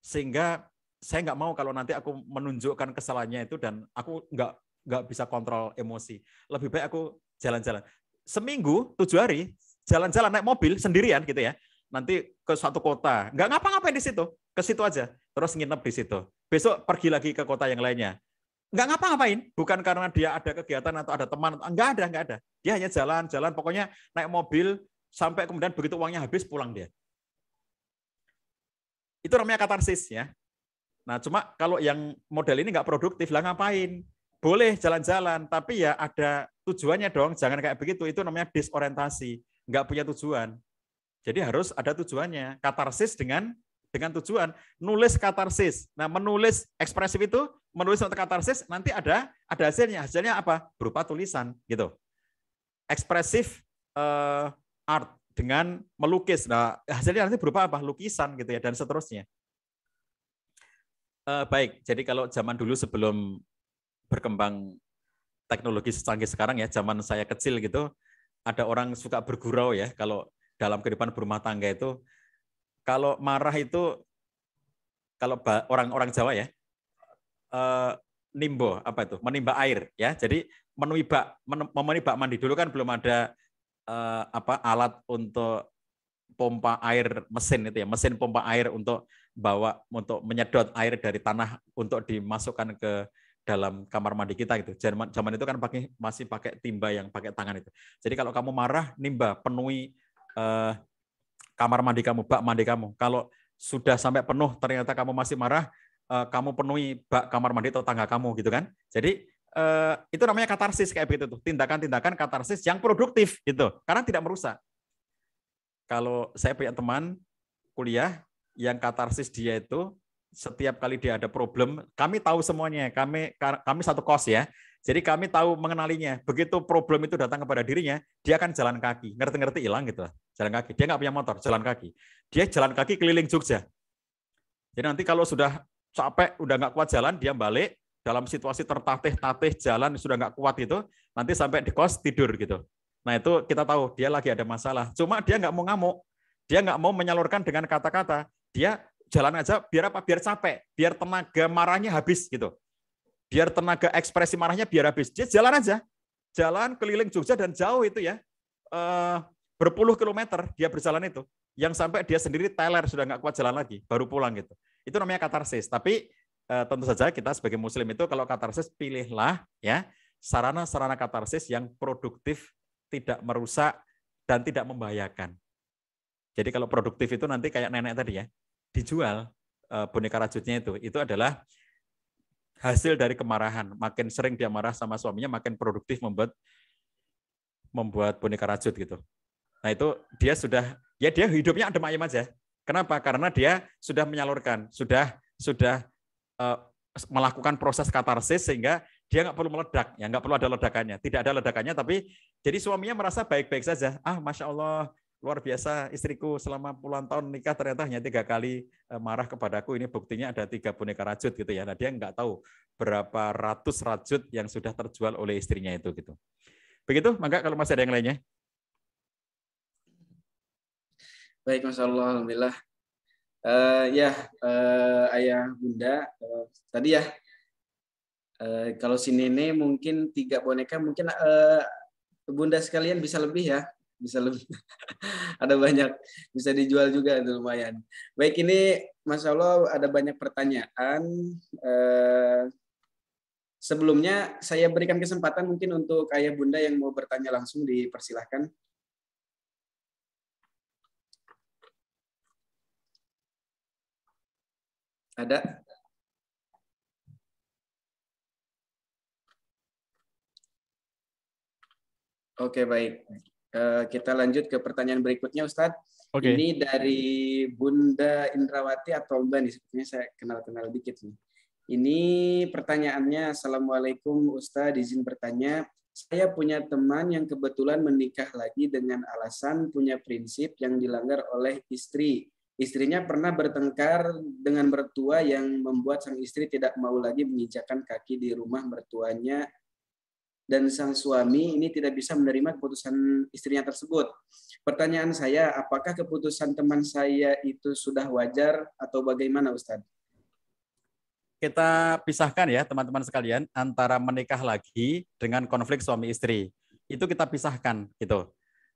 Sehingga saya nggak mau kalau nanti aku menunjukkan kesalahannya itu dan aku nggak bisa kontrol emosi. Lebih baik aku jalan-jalan. Seminggu, 7 hari, jalan-jalan naik mobil sendirian gitu ya. Nanti ke suatu kota. Nggak ngapa-ngapain di situ. Ke situ aja. Terus nginep di situ. Besok pergi lagi ke kota yang lainnya. Nggak ngapa-ngapain. Bukan karena dia ada kegiatan atau ada teman. Nggak ada. Dia hanya jalan-jalan. Pokoknya naik mobil sampai kemudian begitu uangnya habis pulang dia. Itu namanya katarsis ya. Nah, cuma kalau yang model ini nggak produktif, lah ngapain? Boleh jalan-jalan, tapi ya ada tujuannya dong. Jangan kayak begitu. Itu namanya disorientasi, nggak punya tujuan. Jadi harus ada tujuannya. Katarsis dengan tujuan. Nulis katarsis. Nah, menulis ekspresif itu, menulis untuk katarsis, nanti ada hasilnya. Hasilnya apa? Berupa tulisan gitu. Ekspresif art dengan melukis. Nah, hasilnya nanti berupa apa? Lukisan gitu ya, dan seterusnya. Baik, jadi kalau zaman dulu sebelum berkembang teknologi secanggih sekarang ya, zaman saya kecil gitu, ada orang suka bergurau ya, kalau dalam kehidupan berumah tangga itu, kalau marah itu, kalau orang-orang Jawa ya, nimbo, apa itu? Menimba air ya. Jadi memenuhi bak mandi dulu kan belum ada alat untuk pompa air mesin itu ya, mesin pompa air untuk menyedot air dari tanah untuk dimasukkan ke dalam kamar mandi kita gitu. Zaman itu kan masih pakai timba yang pakai tangan itu. Jadi kalau kamu marah, nimba, penuhi kamar mandi kamu, bak mandi kamu. Kalau sudah sampai penuh ternyata kamu masih marah, kamu penuhi bak kamar mandi tetangga kamu gitu kan. Jadi itu namanya katarsis kayak begitu tuh. Tindakan-tindakan katarsis yang produktif gitu. Karena tidak merusak. Kalau saya punya teman kuliah yang katarsis dia itu setiap kali dia ada problem, kami tahu semuanya. Kami satu kos ya. Jadi kami tahu mengenalinya. Begitu problem itu datang kepada dirinya, dia akan jalan kaki. Ngerti-ngerti hilang gitu lah. Jalan kaki. Dia nggak punya motor, jalan kaki. Dia jalan kaki keliling Jogja. Jadi nanti kalau sudah capek, udah nggak kuat jalan, dia balik dalam situasi tertatih-tatih jalan sudah nggak kuat itu, nanti sampai di kos tidur gitu. Nah itu kita tahu dia lagi ada masalah. Cuma dia nggak mau ngamuk, dia nggak mau menyalurkan dengan kata-kata. Dia jalan aja biar apa? Biar capek, biar tenaga marahnya habis gitu. Biar tenaga ekspresi marahnya biar habis. Dia jalan aja, jalan keliling Jogja dan jauh itu ya, berpuluh kilometer dia berjalan itu. Yang sampai dia sendiri teler sudah nggak kuat jalan lagi, baru pulang gitu. Itu namanya katarsis. Tapi tentu saja kita sebagai Muslim itu kalau katarsis pilihlah ya sarana-sarana katarsis yang produktif, tidak merusak dan tidak membahayakan. Jadi kalau produktif itu nanti kayak nenek tadi ya, dijual boneka rajutnya itu adalah hasil dari kemarahan. Makin sering dia marah sama suaminya, makin produktif membuat boneka rajut gitu. Nah itu dia hidupnya adem ayem aja. Kenapa? Karena dia sudah menyalurkan, sudah melakukan proses katarsis sehingga dia nggak perlu meledak, ya nggak perlu ada ledakannya, tidak ada ledakannya, tapi jadi suaminya merasa baik-baik saja. Masya Allah, luar biasa istriku selama puluhan tahun nikah ternyata hanya 3 kali marah kepadaku. Ini buktinya ada 3 boneka rajut gitu ya. Nah dia nggak tahu berapa ratus rajut yang sudah terjual oleh istrinya itu gitu. Begitu, maka kalau masih ada yang lainnya. Baik, Masya Allah, alhamdulillah. Ayah Bunda, tadi ya. Kalau si Nene mungkin 3 boneka, mungkin Bunda sekalian bisa lebih ya, bisa lebih. Ada banyak, bisa dijual juga, itu lumayan. Baik, ini Masya Allah ada banyak pertanyaan. Sebelumnya saya berikan kesempatan mungkin untuk Ayah Bunda yang mau bertanya langsung, dipersilahkan. Ada? Oke, baik. Kita lanjut ke pertanyaan berikutnya, Ustadz. Oke. Ini dari Bunda Indrawati atau Mbak nih, sepertinya saya kenal-kenal dikit nih. Ini pertanyaannya, Assalamualaikum Ustadz, izin bertanya. Saya punya teman yang kebetulan menikah lagi dengan alasan punya prinsip yang dilanggar oleh istri. Istrinya pernah bertengkar dengan mertua yang membuat sang istri tidak mau lagi menginjakkan kaki di rumah mertuanya, dan sang suami ini tidak bisa menerima keputusan istrinya tersebut. Pertanyaan saya, apakah keputusan teman saya itu sudah wajar atau bagaimana, Ustadz? Kita pisahkan ya teman-teman sekalian antara menikah lagi dengan konflik suami istri. Itu kita pisahkan gitu.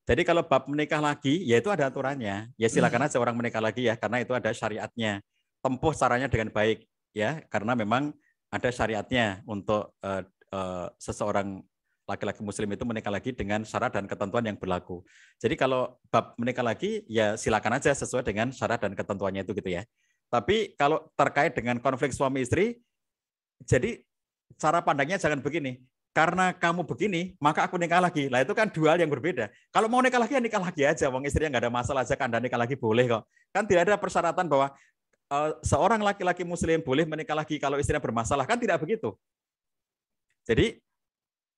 Jadi kalau bab menikah lagi, ya itu ada aturannya. Ya silakan aja orang menikah lagi ya, karena itu ada syariatnya. Tempuh caranya dengan baik ya, karena memang ada syariatnya untuk seseorang laki-laki muslim itu menikah lagi dengan syarat dan ketentuan yang berlaku. Jadi kalau bab menikah lagi, ya silakan aja sesuai dengan syarat dan ketentuannya itu gitu ya. Tapi kalau terkait dengan konflik suami istri, jadi cara pandangnya jangan begini. Karena kamu begini, maka aku nikah lagi. Lah itu kan dua hal yang berbeda. Kalau mau nikah lagi, ya nikah lagi aja. Wong istrinya nggak ada masalah aja, Anda nikah lagi boleh kok. Kan tidak ada persyaratan bahwa seorang laki-laki muslim boleh menikah lagi kalau istrinya bermasalah. Kan tidak begitu. Jadi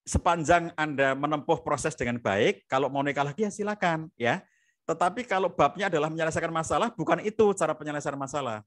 sepanjang Anda menempuh proses dengan baik, kalau mau nikah lagi ya silakan ya. Tetapi kalau babnya adalah menyelesaikan masalah, bukan itu cara penyelesaian masalah.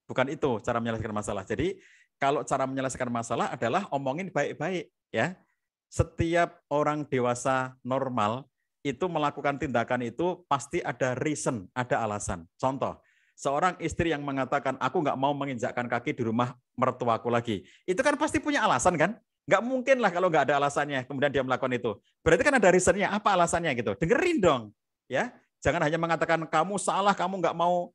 Bukan itu cara menyelesaikan masalah. Jadi kalau cara menyelesaikan masalah adalah omongin baik-baik ya. Setiap orang dewasa normal itu melakukan tindakan itu pasti ada reason, ada alasan. Contoh, seorang istri yang mengatakan aku nggak mau menginjakkan kaki di rumah mertuaku lagi. Itu kan pasti punya alasan kan? Nggak mungkin lah kalau nggak ada alasannya kemudian dia melakukan itu. Berarti kan ada reasonnya, apa alasannya gitu. Dengerin dong ya. Jangan hanya mengatakan kamu salah, kamu nggak mau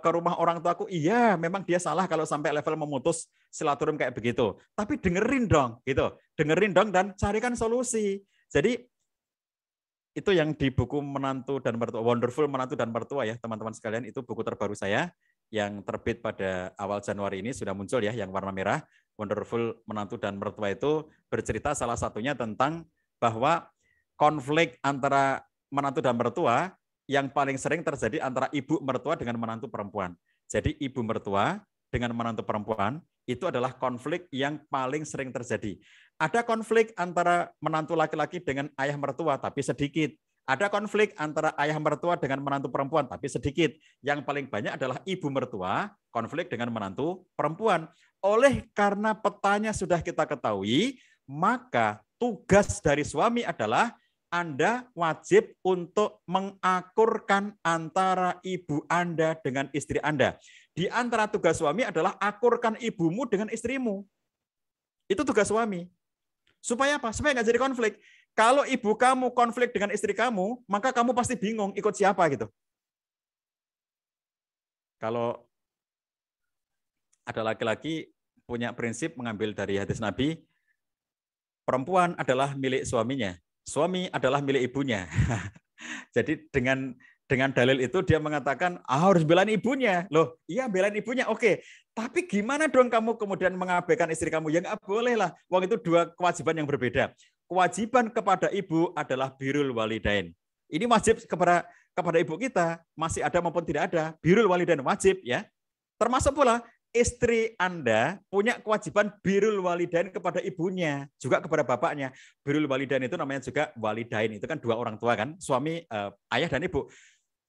ke rumah orang tuaku. Iya, memang dia salah kalau sampai level memutus silaturahim kayak begitu. Tapi dengerin dong, gitu. Dengerin dong dan carikan solusi. Jadi itu yang di buku Menantu dan Mertua, Wonderful Menantu dan Mertua ya, teman-teman sekalian. Itu buku terbaru saya yang terbit pada awal Januari ini sudah muncul ya, yang warna merah. Wonderful Menantu dan Mertua itu bercerita salah satunya tentang bahwa konflik antara menantu dan mertua yang paling sering terjadi antara ibu mertua dengan menantu perempuan. Jadi ibu mertua dengan menantu perempuan itu adalah konflik yang paling sering terjadi. Ada konflik antara menantu laki-laki dengan ayah mertua, tapi sedikit. Ada konflik antara ayah mertua dengan menantu perempuan, tapi sedikit. Yang paling banyak adalah ibu mertua konflik dengan menantu perempuan. Oleh karena petanya sudah kita ketahui, maka tugas dari suami adalah Anda wajib untuk mengakurkan antara ibu Anda dengan istri Anda. Di antara tugas suami adalah akurkan ibumu dengan istrimu. Itu tugas suami. Supaya apa? Supaya nggak jadi konflik. Kalau ibu kamu konflik dengan istri kamu, maka kamu pasti bingung ikut siapa gitu. Kalau ada laki-laki punya prinsip mengambil dari hadis Nabi, perempuan adalah milik suaminya. Suami adalah milik ibunya. Jadi dengan dalil itu dia mengatakan harus belain ibunya. Loh, iya belain ibunya. Oke. Tapi gimana dong kamu kemudian mengabaikan istri kamu? Ya nggak boleh lah. Wong itu dua kewajiban yang berbeda. Kewajiban kepada ibu adalah birrul walidain. Ini wajib kepada ibu kita, masih ada maupun tidak ada. Birrul walidain wajib ya. Termasuk pula istri Anda punya kewajiban birrul walidain kepada ibunya, juga kepada bapaknya. Birrul walidain itu namanya juga walidain, itu kan dua orang tua kan, suami, ayah dan ibu.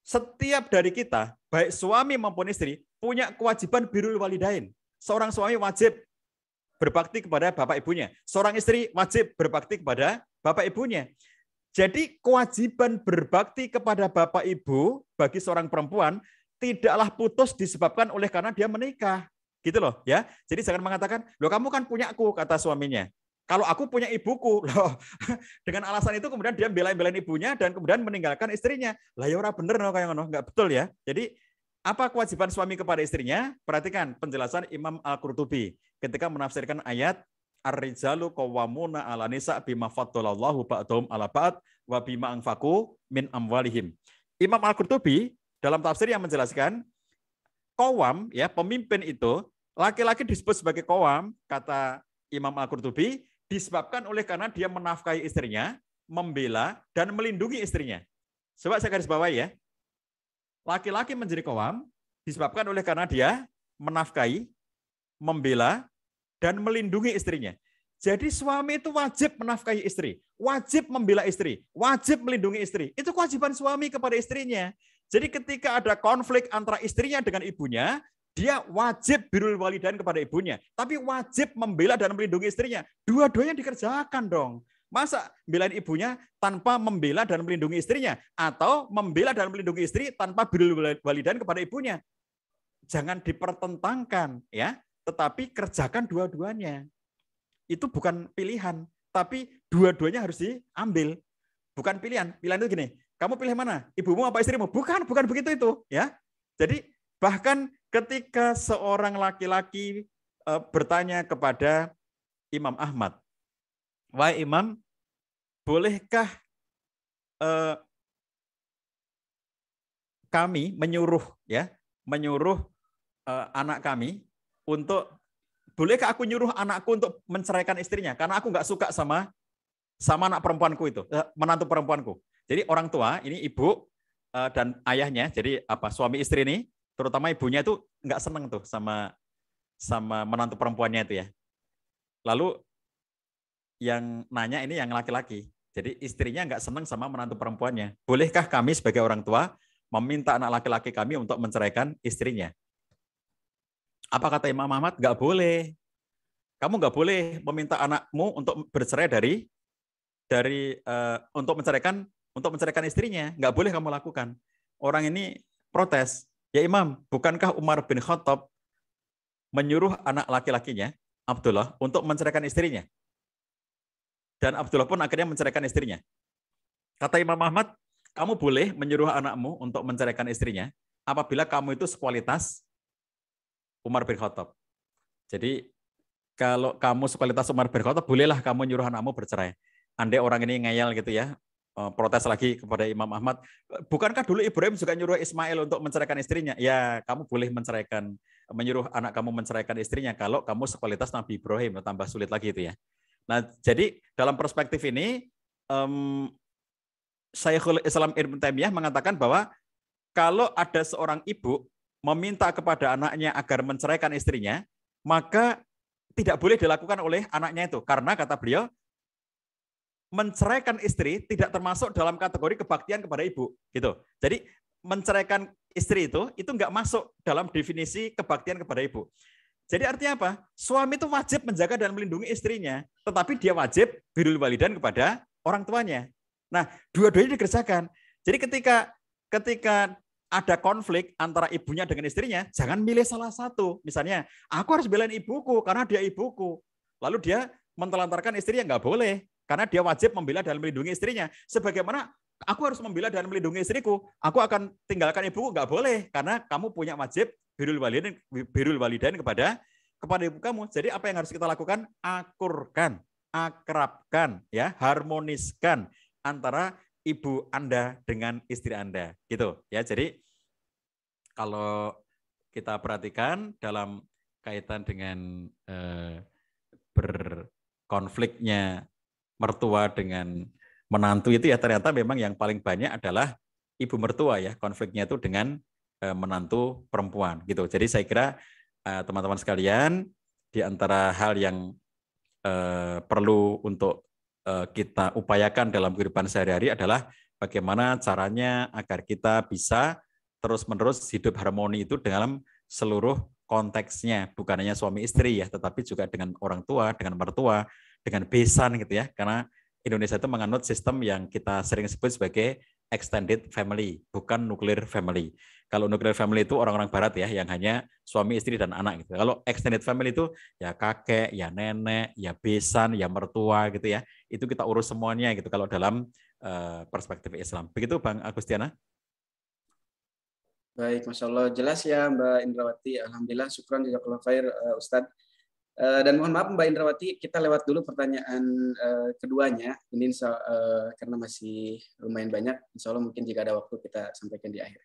Setiap dari kita, baik suami maupun istri, punya kewajiban birrul walidain. Seorang suami wajib berbakti kepada bapak ibunya. Seorang istri wajib berbakti kepada bapak ibunya. Jadi kewajiban berbakti kepada bapak ibu bagi seorang perempuan tidaklah putus disebabkan oleh karena dia menikah. Gitu loh ya. Jadi jangan mengatakan, "Loh kamu kan punyaku," kata suaminya. Kalau aku punya ibuku. Loh, dengan alasan itu kemudian dia belain ibunya dan kemudian meninggalkan istrinya. Lah ya ora bener no kayak ngono, enggak betul ya. Jadi apa kewajiban suami kepada istrinya? Perhatikan penjelasan Imam Al-Qurtubi ketika menafsirkan ayat Ar-rijalu qawwamuna 'ala nisa bima faddalallahu ba'dhum 'ala ba'd wa bima anfaqu min amwalihim. Imam Al-Qurtubi dalam tafsir yang menjelaskan qawwam ya, pemimpin itu laki-laki disebut sebagai qawwam, kata Imam Al-Qurtubi, disebabkan oleh karena dia menafkahi istrinya, membela dan melindungi istrinya. Coba saya garis bawahi ya. Laki-laki menjadi qawwam disebabkan oleh karena dia menafkahi, membela dan melindungi istrinya. Jadi suami itu wajib menafkahi istri, wajib membela istri, wajib melindungi istri. Itu kewajiban suami kepada istrinya. Jadi ketika ada konflik antara istrinya dengan ibunya, dia wajib birrul walidain kepada ibunya, tapi wajib membela dan melindungi istrinya. Dua-duanya dikerjakan dong. Masa belain ibunya tanpa membela dan melindungi istrinya, atau membela dan melindungi istri tanpa birrul walidain kepada ibunya? Jangan dipertentangkan ya, tetapi kerjakan dua-duanya. Itu bukan pilihan, tapi dua-duanya harus diambil. Bukan pilihan. Pilihan itu gini, kamu pilih mana? Ibumu apa istrimu? Bukan begitu itu, ya. Jadi bahkan ketika seorang laki-laki bertanya kepada Imam Ahmad, "Wahai Imam, bolehkah kami menyuruh anak kami untuk, bolehkah aku nyuruh anakku untuk menceraikan istrinya karena aku nggak suka sama anak perempuanku itu, menantu perempuanku. Jadi orang tua, ini ibu dan ayahnya, jadi suami istri ini, terutama ibunya itu nggak seneng tuh sama menantu perempuannya itu ya. Lalu yang nanya ini yang laki-laki. Jadi istrinya nggak seneng sama menantu perempuannya. Bolehkah kami sebagai orang tua meminta anak laki-laki kami untuk menceraikan istrinya? Apa kata Imam Ahmad? Nggak boleh. Kamu nggak boleh meminta anakmu untuk bercerai untuk menceraikan istrinya. Nggak boleh kamu lakukan. Orang ini protes. Ya Imam, bukankah Umar bin Khattab menyuruh anak laki-lakinya, Abdullah, untuk menceraikan istrinya? Dan Abdullah pun akhirnya menceraikan istrinya. Kata Imam Ahmad, kamu boleh menyuruh anakmu untuk menceraikan istrinya apabila kamu itu sekualitas Umar bin Khattab. Jadi kalau kamu sekualitas Umar bin Khattab, bolehlah kamu nyuruh anakmu bercerai. Andai orang ini ngeyel gitu ya, protes lagi kepada Imam Ahmad, bukankah dulu Ibrahim juga nyuruh Ismail untuk menceraikan istrinya? Ya, kamu boleh menyuruh anak kamu menceraikan istrinya kalau kamu sekualitas Nabi Ibrahim, tambah sulit lagi itu ya. Nah, jadi dalam perspektif ini, Syekhul Islam Ibnu Taimiyah mengatakan bahwa kalau ada seorang ibu meminta kepada anaknya agar menceraikan istrinya, maka tidak boleh dilakukan oleh anaknya itu. Karena kata beliau, menceraikan istri tidak termasuk dalam kategori kebaktian kepada ibu. Gitu. Jadi menceraikan istri itu nggak masuk dalam definisi kebaktian kepada ibu. Jadi artinya apa? Suami itu wajib menjaga dan melindungi istrinya, tetapi dia wajib birrul walidain kepada orang tuanya. Nah, dua-duanya dikerjakan. Jadi ketika ada konflik antara ibunya dengan istrinya, jangan milih salah satu. Misalnya, aku harus belain ibuku karena dia ibuku. Lalu dia mentelantarkan istrinya, nggak boleh. Karena dia wajib membela dan melindungi istrinya. Sebagaimana aku harus membela dan melindungi istriku, aku akan tinggalkan ibuku, nggak boleh. Karena kamu punya wajib birrul walidain kepada ibu kamu. Jadi apa yang harus kita lakukan? Akurkan, akrabkan, ya, harmoniskan antara ibu Anda dengan istri Anda, gitu ya. Jadi kalau kita perhatikan dalam kaitan dengan berkonfliknya mertua dengan menantu itu ya, ternyata memang yang paling banyak adalah ibu mertua ya, konfliknya itu dengan menantu perempuan gitu. Jadi saya kira teman-teman sekalian, di antara hal yang perlu untuk kita upayakan dalam kehidupan sehari-hari adalah bagaimana caranya agar kita bisa terus-menerus hidup harmoni itu dalam seluruh konteksnya, bukan hanya suami istri ya, tetapi juga dengan orang tua, dengan mertua, dengan besan gitu ya. Karena Indonesia itu menganut sistem yang kita sering sebut sebagai extended family, bukan nuclear family. Kalau nuclear family itu orang-orang barat ya, yang hanya suami, istri, dan anak gitu. Kalau extended family itu ya kakek, ya nenek, ya besan, ya mertua gitu ya. Itu kita urus semuanya gitu kalau dalam perspektif Islam. Begitu Bang Agustiana? Baik, Masya Allah. Jelas ya Mbak Indrawati. Alhamdulillah, syukran jazakallahu khair Ustadz. Dan mohon maaf Mbak Indrawati, kita lewat dulu pertanyaan keduanya. Ini karena masih lumayan banyak, insya Allah mungkin jika ada waktu kita sampaikan di akhir.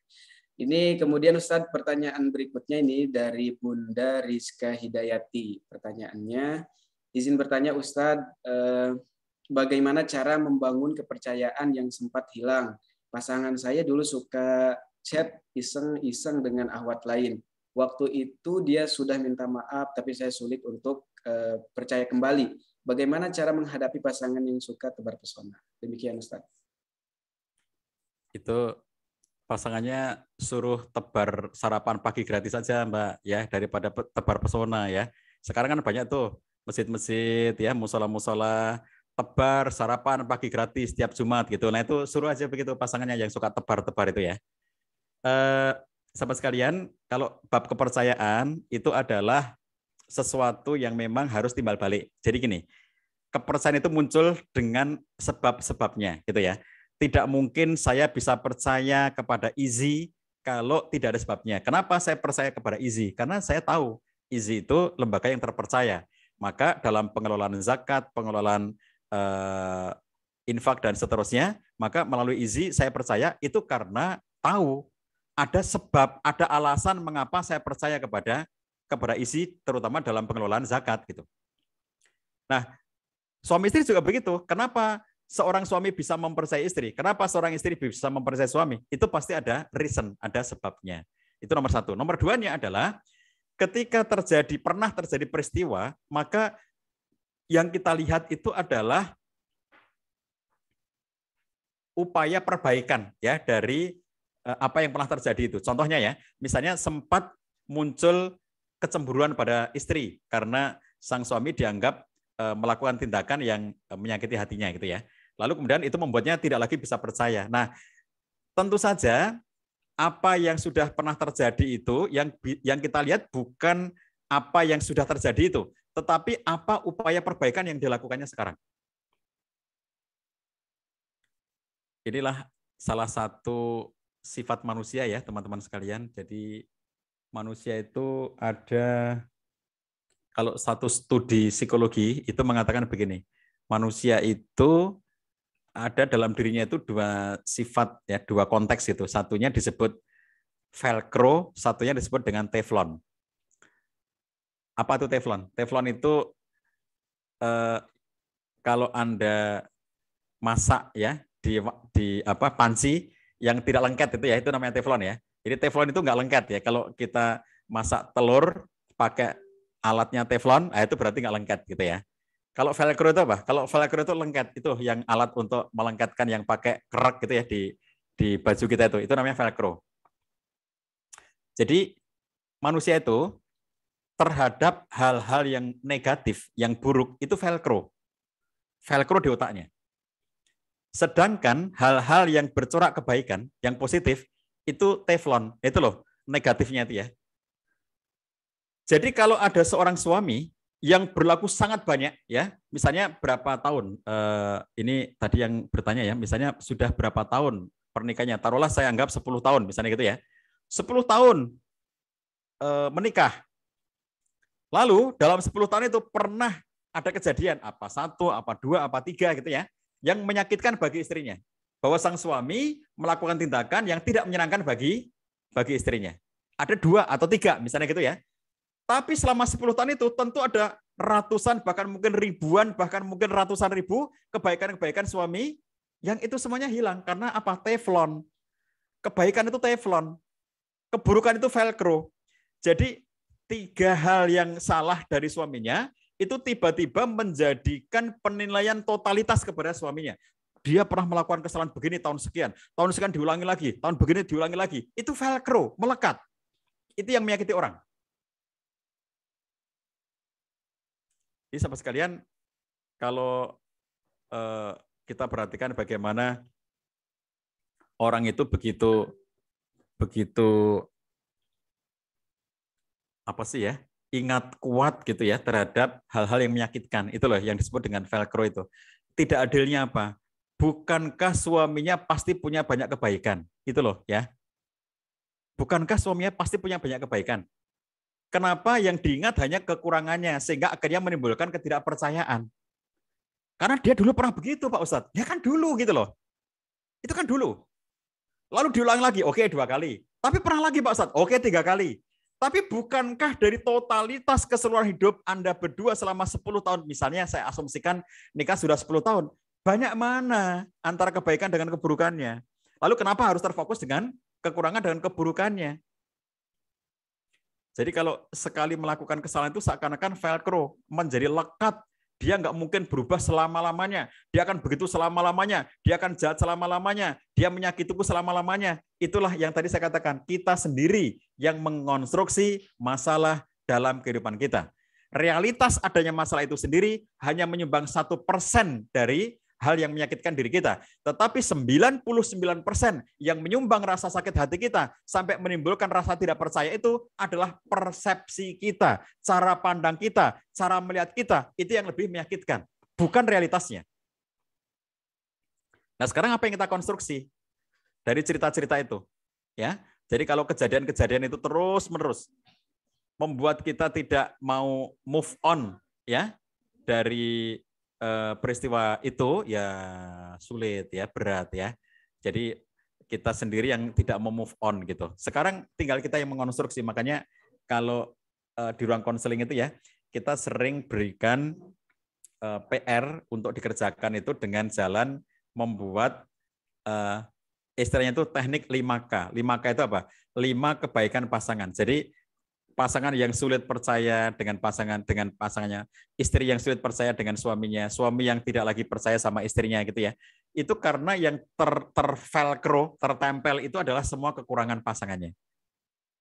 Ini kemudian Ustadz, pertanyaan berikutnya ini dari Bunda Rizka Hidayati. Pertanyaannya, izin bertanya Ustadz, bagaimana cara membangun kepercayaan yang sempat hilang? Pasangan saya dulu suka chat iseng-iseng dengan akhwat lain. Waktu itu dia sudah minta maaf, tapi saya sulit untuk percaya kembali. Bagaimana cara menghadapi pasangan yang suka tebar pesona? Demikian Ustaz. Itu pasangannya suruh tebar sarapan pagi gratis saja Mbak, ya, daripada tebar pesona ya. Sekarang kan banyak tuh masjid-masjid ya, musola-musola, tebar sarapan pagi gratis tiap Jumat gitu. Nah itu suruh aja begitu pasangannya yang suka tebar-tebar itu ya. Sahabat sekalian, kalau bab kepercayaan itu adalah sesuatu yang memang harus timbal balik. Jadi gini, kepercayaan itu muncul dengan sebab-sebabnya gitu ya. Tidak mungkin saya bisa percaya kepada Izi kalau tidak ada sebabnya. Kenapa saya percaya kepada Izi? Karena saya tahu Izi itu lembaga yang terpercaya. Maka dalam pengelolaan zakat, pengelolaan infak dan seterusnya, maka melalui Izi saya percaya itu karena tahu ada sebab, ada alasan mengapa saya percaya kepada istri, terutama dalam pengelolaan zakat gitu. Nah, suami istri juga begitu. Kenapa seorang suami bisa mempercayai istri? Kenapa seorang istri bisa mempercayai suami? Itu pasti ada reason, ada sebabnya. Itu nomor satu. Nomor duanya adalah ketika pernah terjadi peristiwa, maka yang kita lihat itu adalah upaya perbaikan ya dari apa yang pernah terjadi itu. Contohnya ya, misalnya sempat muncul kecemburuan pada istri karena sang suami dianggap melakukan tindakan yang menyakiti hatinya gitu ya. Lalu kemudian itu membuatnya tidak lagi bisa percaya. Nah, tentu saja apa yang sudah pernah terjadi itu yang kita lihat bukan apa yang sudah terjadi itu, tetapi apa upaya perbaikan yang dilakukannya sekarang. Inilah salah satu sifat manusia ya, teman-teman sekalian. Jadi manusia itu ada, kalau satu studi psikologi itu mengatakan begini, manusia itu ada dalam dirinya itu dua sifat ya, dua konteks itu. Satunya disebut velcro, satunya disebut dengan teflon. Apa itu teflon? Teflon itu kalau Anda masak ya di panci yang tidak lengket itu namanya teflon ya. Jadi teflon itu nggak lengket ya. Kalau kita masak telur pakai alatnya teflon, itu berarti nggak lengket gitu ya. Kalau velcro itu apa? Kalau velcro itu lengket, itu yang alat untuk melengketkan yang pakai kerak gitu ya di baju kita itu namanya velcro. Jadi manusia itu terhadap hal-hal yang negatif, yang buruk itu velcro di otaknya. Sedangkan hal-hal yang bercorak kebaikan, yang positif, itu teflon. Itu loh, negatifnya itu ya. Jadi kalau ada seorang suami yang berlaku sangat banyak, ya, misalnya berapa tahun, ini tadi yang bertanya ya, misalnya sudah berapa tahun pernikahannya, taruhlah saya anggap 10 tahun, misalnya gitu ya. 10 tahun menikah. Lalu dalam 10 tahun itu pernah ada kejadian, apa 1, apa 2, apa 3 gitu ya, yang menyakitkan bagi istrinya. Bahwa sang suami melakukan tindakan yang tidak menyenangkan bagi istrinya. Ada 2 atau 3 misalnya gitu ya. Tapi selama 10 tahun itu tentu ada ratusan, bahkan mungkin ribuan, bahkan mungkin ratusan ribu kebaikan-kebaikan suami yang itu semuanya hilang. Karena apa? Teflon. Kebaikan itu teflon. Keburukan itu velcro. Jadi 3 hal yang salah dari suaminya itu tiba-tiba menjadikan penilaian totalitas kepada suaminya. Dia pernah melakukan kesalahan begini tahun sekian diulangi lagi, tahun begini diulangi lagi. Itu velcro, melekat. Itu yang menyakiti orang. Jadi sahabat sekalian, kalau kita perhatikan bagaimana orang itu begitu apa sih ya, ingat kuat gitu ya terhadap hal-hal yang menyakitkan. Itu loh yang disebut dengan velcro itu. Tidak adilnya apa? Bukankah suaminya pasti punya banyak kebaikan? Itu loh ya. Bukankah suaminya pasti punya banyak kebaikan? Kenapa yang diingat hanya kekurangannya sehingga akhirnya menimbulkan ketidakpercayaan? Karena dia dulu pernah begitu Pak Ustadz. Ya kan dulu gitu loh. Itu kan dulu. Lalu diulang lagi, oke 2 kali. Tapi pernah lagi Pak Ustadz, oke 3 kali. Tapi bukankah dari totalitas keseluruhan hidup Anda berdua selama 10 tahun, misalnya saya asumsikan nikah sudah 10 tahun, banyak mana antara kebaikan dengan keburukannya? Lalu kenapa harus terfokus dengan kekurangan dengan keburukannya? Jadi kalau sekali melakukan kesalahan itu seakan-akan velcro, menjadi lekat. Dia nggak mungkin berubah selama-lamanya. Dia akan begitu selama-lamanya. Dia akan jahat selama-lamanya. Dia menyakitiku selama-lamanya. Itulah yang tadi saya katakan. Kita sendiri yang mengonstruksi masalah dalam kehidupan kita. Realitas adanya masalah itu sendiri hanya menyumbang 1% dari hal yang menyakitkan diri kita. Tetapi 99% yang menyumbang rasa sakit hati kita sampai menimbulkan rasa tidak percaya itu adalah persepsi kita, cara pandang kita, cara melihat kita, itu yang lebih menyakitkan, bukan realitasnya. Nah, sekarang apa yang kita konstruksi dari cerita-cerita itu? Ya, jadi kalau kejadian-kejadian itu terus-menerus membuat kita tidak mau move on ya dari peristiwa itu, ya sulit ya, berat ya. Jadi kita sendiri yang tidak mau move on gitu. Sekarang tinggal kita yang mengonstruksi. Makanya kalau di ruang konseling itu ya, kita sering berikan PR untuk dikerjakan itu dengan jalan membuat istilahnya itu teknik 5K. 5K itu apa? 5 kebaikan pasangan. Jadi pasangan yang sulit percaya dengan pasangannya, istri yang sulit percaya dengan suaminya, suami yang tidak lagi percaya sama istrinya gitu ya. Itu karena yang tervelcro, tertempel itu adalah semua kekurangan pasangannya.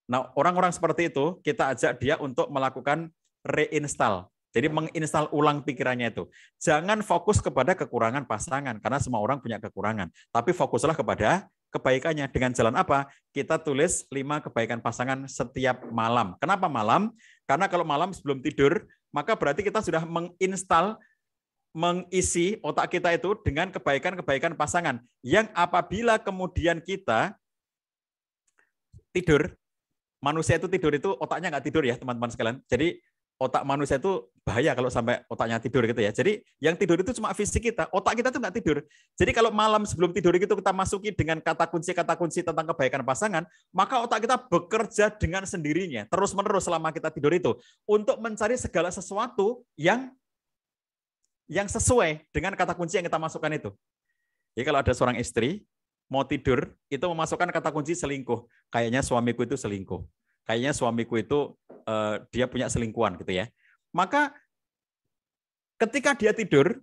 Nah, orang-orang seperti itu kita ajak dia untuk melakukan reinstall. Jadi menginstal ulang pikirannya itu. Jangan fokus kepada kekurangan pasangan karena semua orang punya kekurangan, tapi fokuslah kepada kebaikannya. Dengan jalan apa? Kita tulis 5 kebaikan pasangan setiap malam. Kenapa malam? Karena kalau malam sebelum tidur, maka berarti kita sudah mengisi otak kita itu dengan kebaikan-kebaikan pasangan. Yang apabila kemudian kita tidur, manusia itu tidur itu otaknya nggak tidur ya teman-teman sekalian. Jadi otak manusia itu bahaya kalau sampai otaknya tidur gitu ya. Jadi yang tidur itu cuma fisik kita, otak kita tuh nggak tidur. Jadi kalau malam sebelum tidur itu kita masuki dengan kata kunci tentang kebaikan pasangan, maka otak kita bekerja dengan sendirinya terus-menerus selama kita tidur itu untuk mencari segala sesuatu yang sesuai dengan kata kunci yang kita masukkan itu. Jadi kalau ada seorang istri mau tidur itu memasukkan kata kunci selingkuh, kayaknya suamiku itu selingkuh. Kayaknya suamiku itu dia punya selingkuhan gitu ya. Maka ketika dia tidur,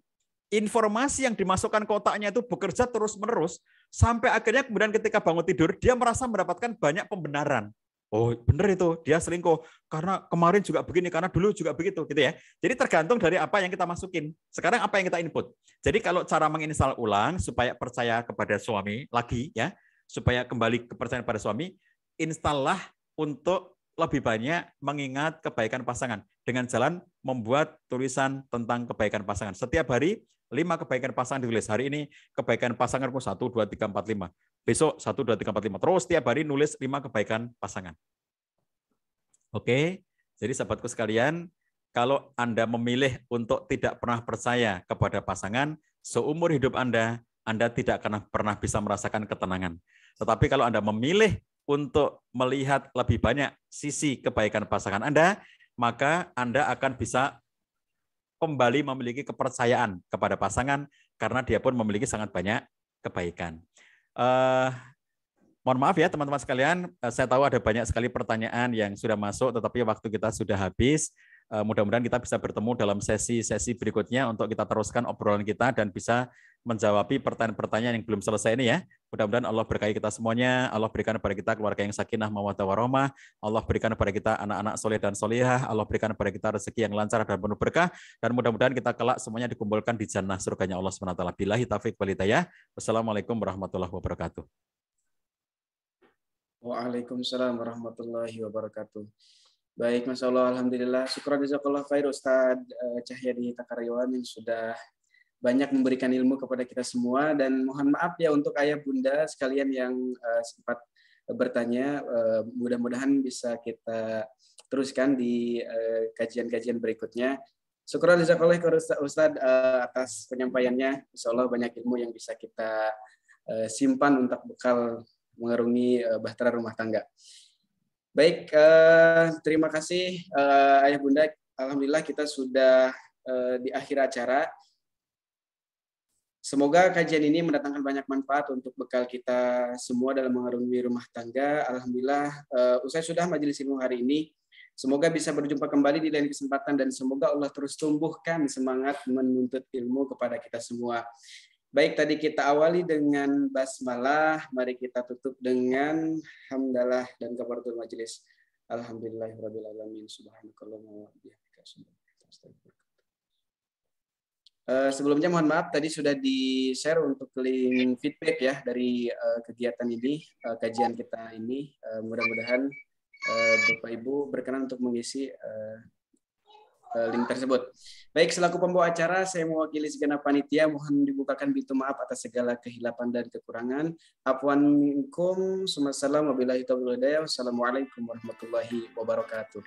informasi yang dimasukkan ke otaknya itu bekerja terus-menerus sampai akhirnya kemudian ketika bangun tidur dia merasa mendapatkan banyak pembenaran. Oh, benar itu, dia selingkuh karena kemarin juga begini, karena dulu juga begitu gitu ya. Jadi tergantung dari apa yang kita masukin. Sekarang apa yang kita input. Jadi kalau cara menginstal ulang supaya percaya kepada suami lagi ya, supaya kembali kepercayaan pada suami, installah untuk lebih banyak mengingat kebaikan pasangan dengan jalan membuat tulisan tentang kebaikan pasangan. Setiap hari 5 kebaikan pasangan ditulis. Hari ini kebaikan pasanganku 1, 2, 3, 4, 5. Besok 1, 2, 3, 4, 5. Terus setiap hari nulis 5 kebaikan pasangan. Oke, jadi sahabatku sekalian, kalau Anda memilih untuk tidak pernah percaya kepada pasangan, seumur hidup Anda tidak akan pernah bisa merasakan ketenangan. Tetapi kalau Anda memilih untuk melihat lebih banyak sisi kebaikan pasangan Anda, maka Anda akan bisa kembali memiliki kepercayaan kepada pasangan karena dia pun memiliki sangat banyak kebaikan. Mohon maaf ya teman-teman sekalian, saya tahu ada banyak sekali pertanyaan yang sudah masuk, tetapi waktu kita sudah habis. Mudah-mudahan kita bisa bertemu dalam sesi-sesi berikutnya untuk kita teruskan obrolan kita dan bisa menjawab pertanyaan-pertanyaan yang belum selesai ini ya. Mudah-mudahan Allah berkahi kita semuanya, Allah berikan kepada kita keluarga yang sakinah, mawaddah warahmah, Allah berikan kepada kita anak-anak soleh dan solihah, Allah berikan kepada kita rezeki yang lancar dan penuh berkah, dan mudah-mudahan kita kelak semuanya dikumpulkan di jannah surganya Allah SWT. Billahi taufiq wal hidayah. Wassalamualaikum warahmatullahi wabarakatuh. Waalaikumsalam warahmatullahi wabarakatuh. Baik, Masya Allah, Alhamdulillah. Syukur jazakallah khair Ustadz Cahyadi Takaryawan yang sudah banyak memberikan ilmu kepada kita semua, dan mohon maaf ya untuk ayah bunda sekalian yang sempat bertanya, mudah-mudahan bisa kita teruskan di kajian-kajian berikutnya. Syukur jazakallah khair Ustadz atas penyampaiannya. Insya Allah banyak ilmu yang bisa kita simpan untuk bekal mengarungi bahtera rumah tangga. Baik, terima kasih ayah bunda. Alhamdulillah kita sudah di akhir acara. Semoga kajian ini mendatangkan banyak manfaat untuk bekal kita semua dalam mengarungi rumah tangga. Alhamdulillah, usai sudah majelis ilmu hari ini. Semoga bisa berjumpa kembali di lain kesempatan dan semoga Allah terus tumbuhkan semangat menuntut ilmu kepada kita semua. Baik, tadi kita awali dengan basmalah, mari kita tutup dengan hamdalah dan kafaratul majelis. Alhamdulillahirabbil alamin. Subhanakallahumma wa bihamdika astaghfiruka. Sebelumnya mohon maaf tadi sudah di-share untuk link feedback ya dari kegiatan ini, kajian kita ini. Mudah-mudahan Bapak Ibu berkenan untuk mengisi link tersebut. Baik, selaku pembawa acara, saya mewakili segenap panitia, mohon dibukakan pintu maaf atas segala kehilapan dan kekurangan. Afwan minkum, wassalamualaikum warahmatullahi wabarakatuh.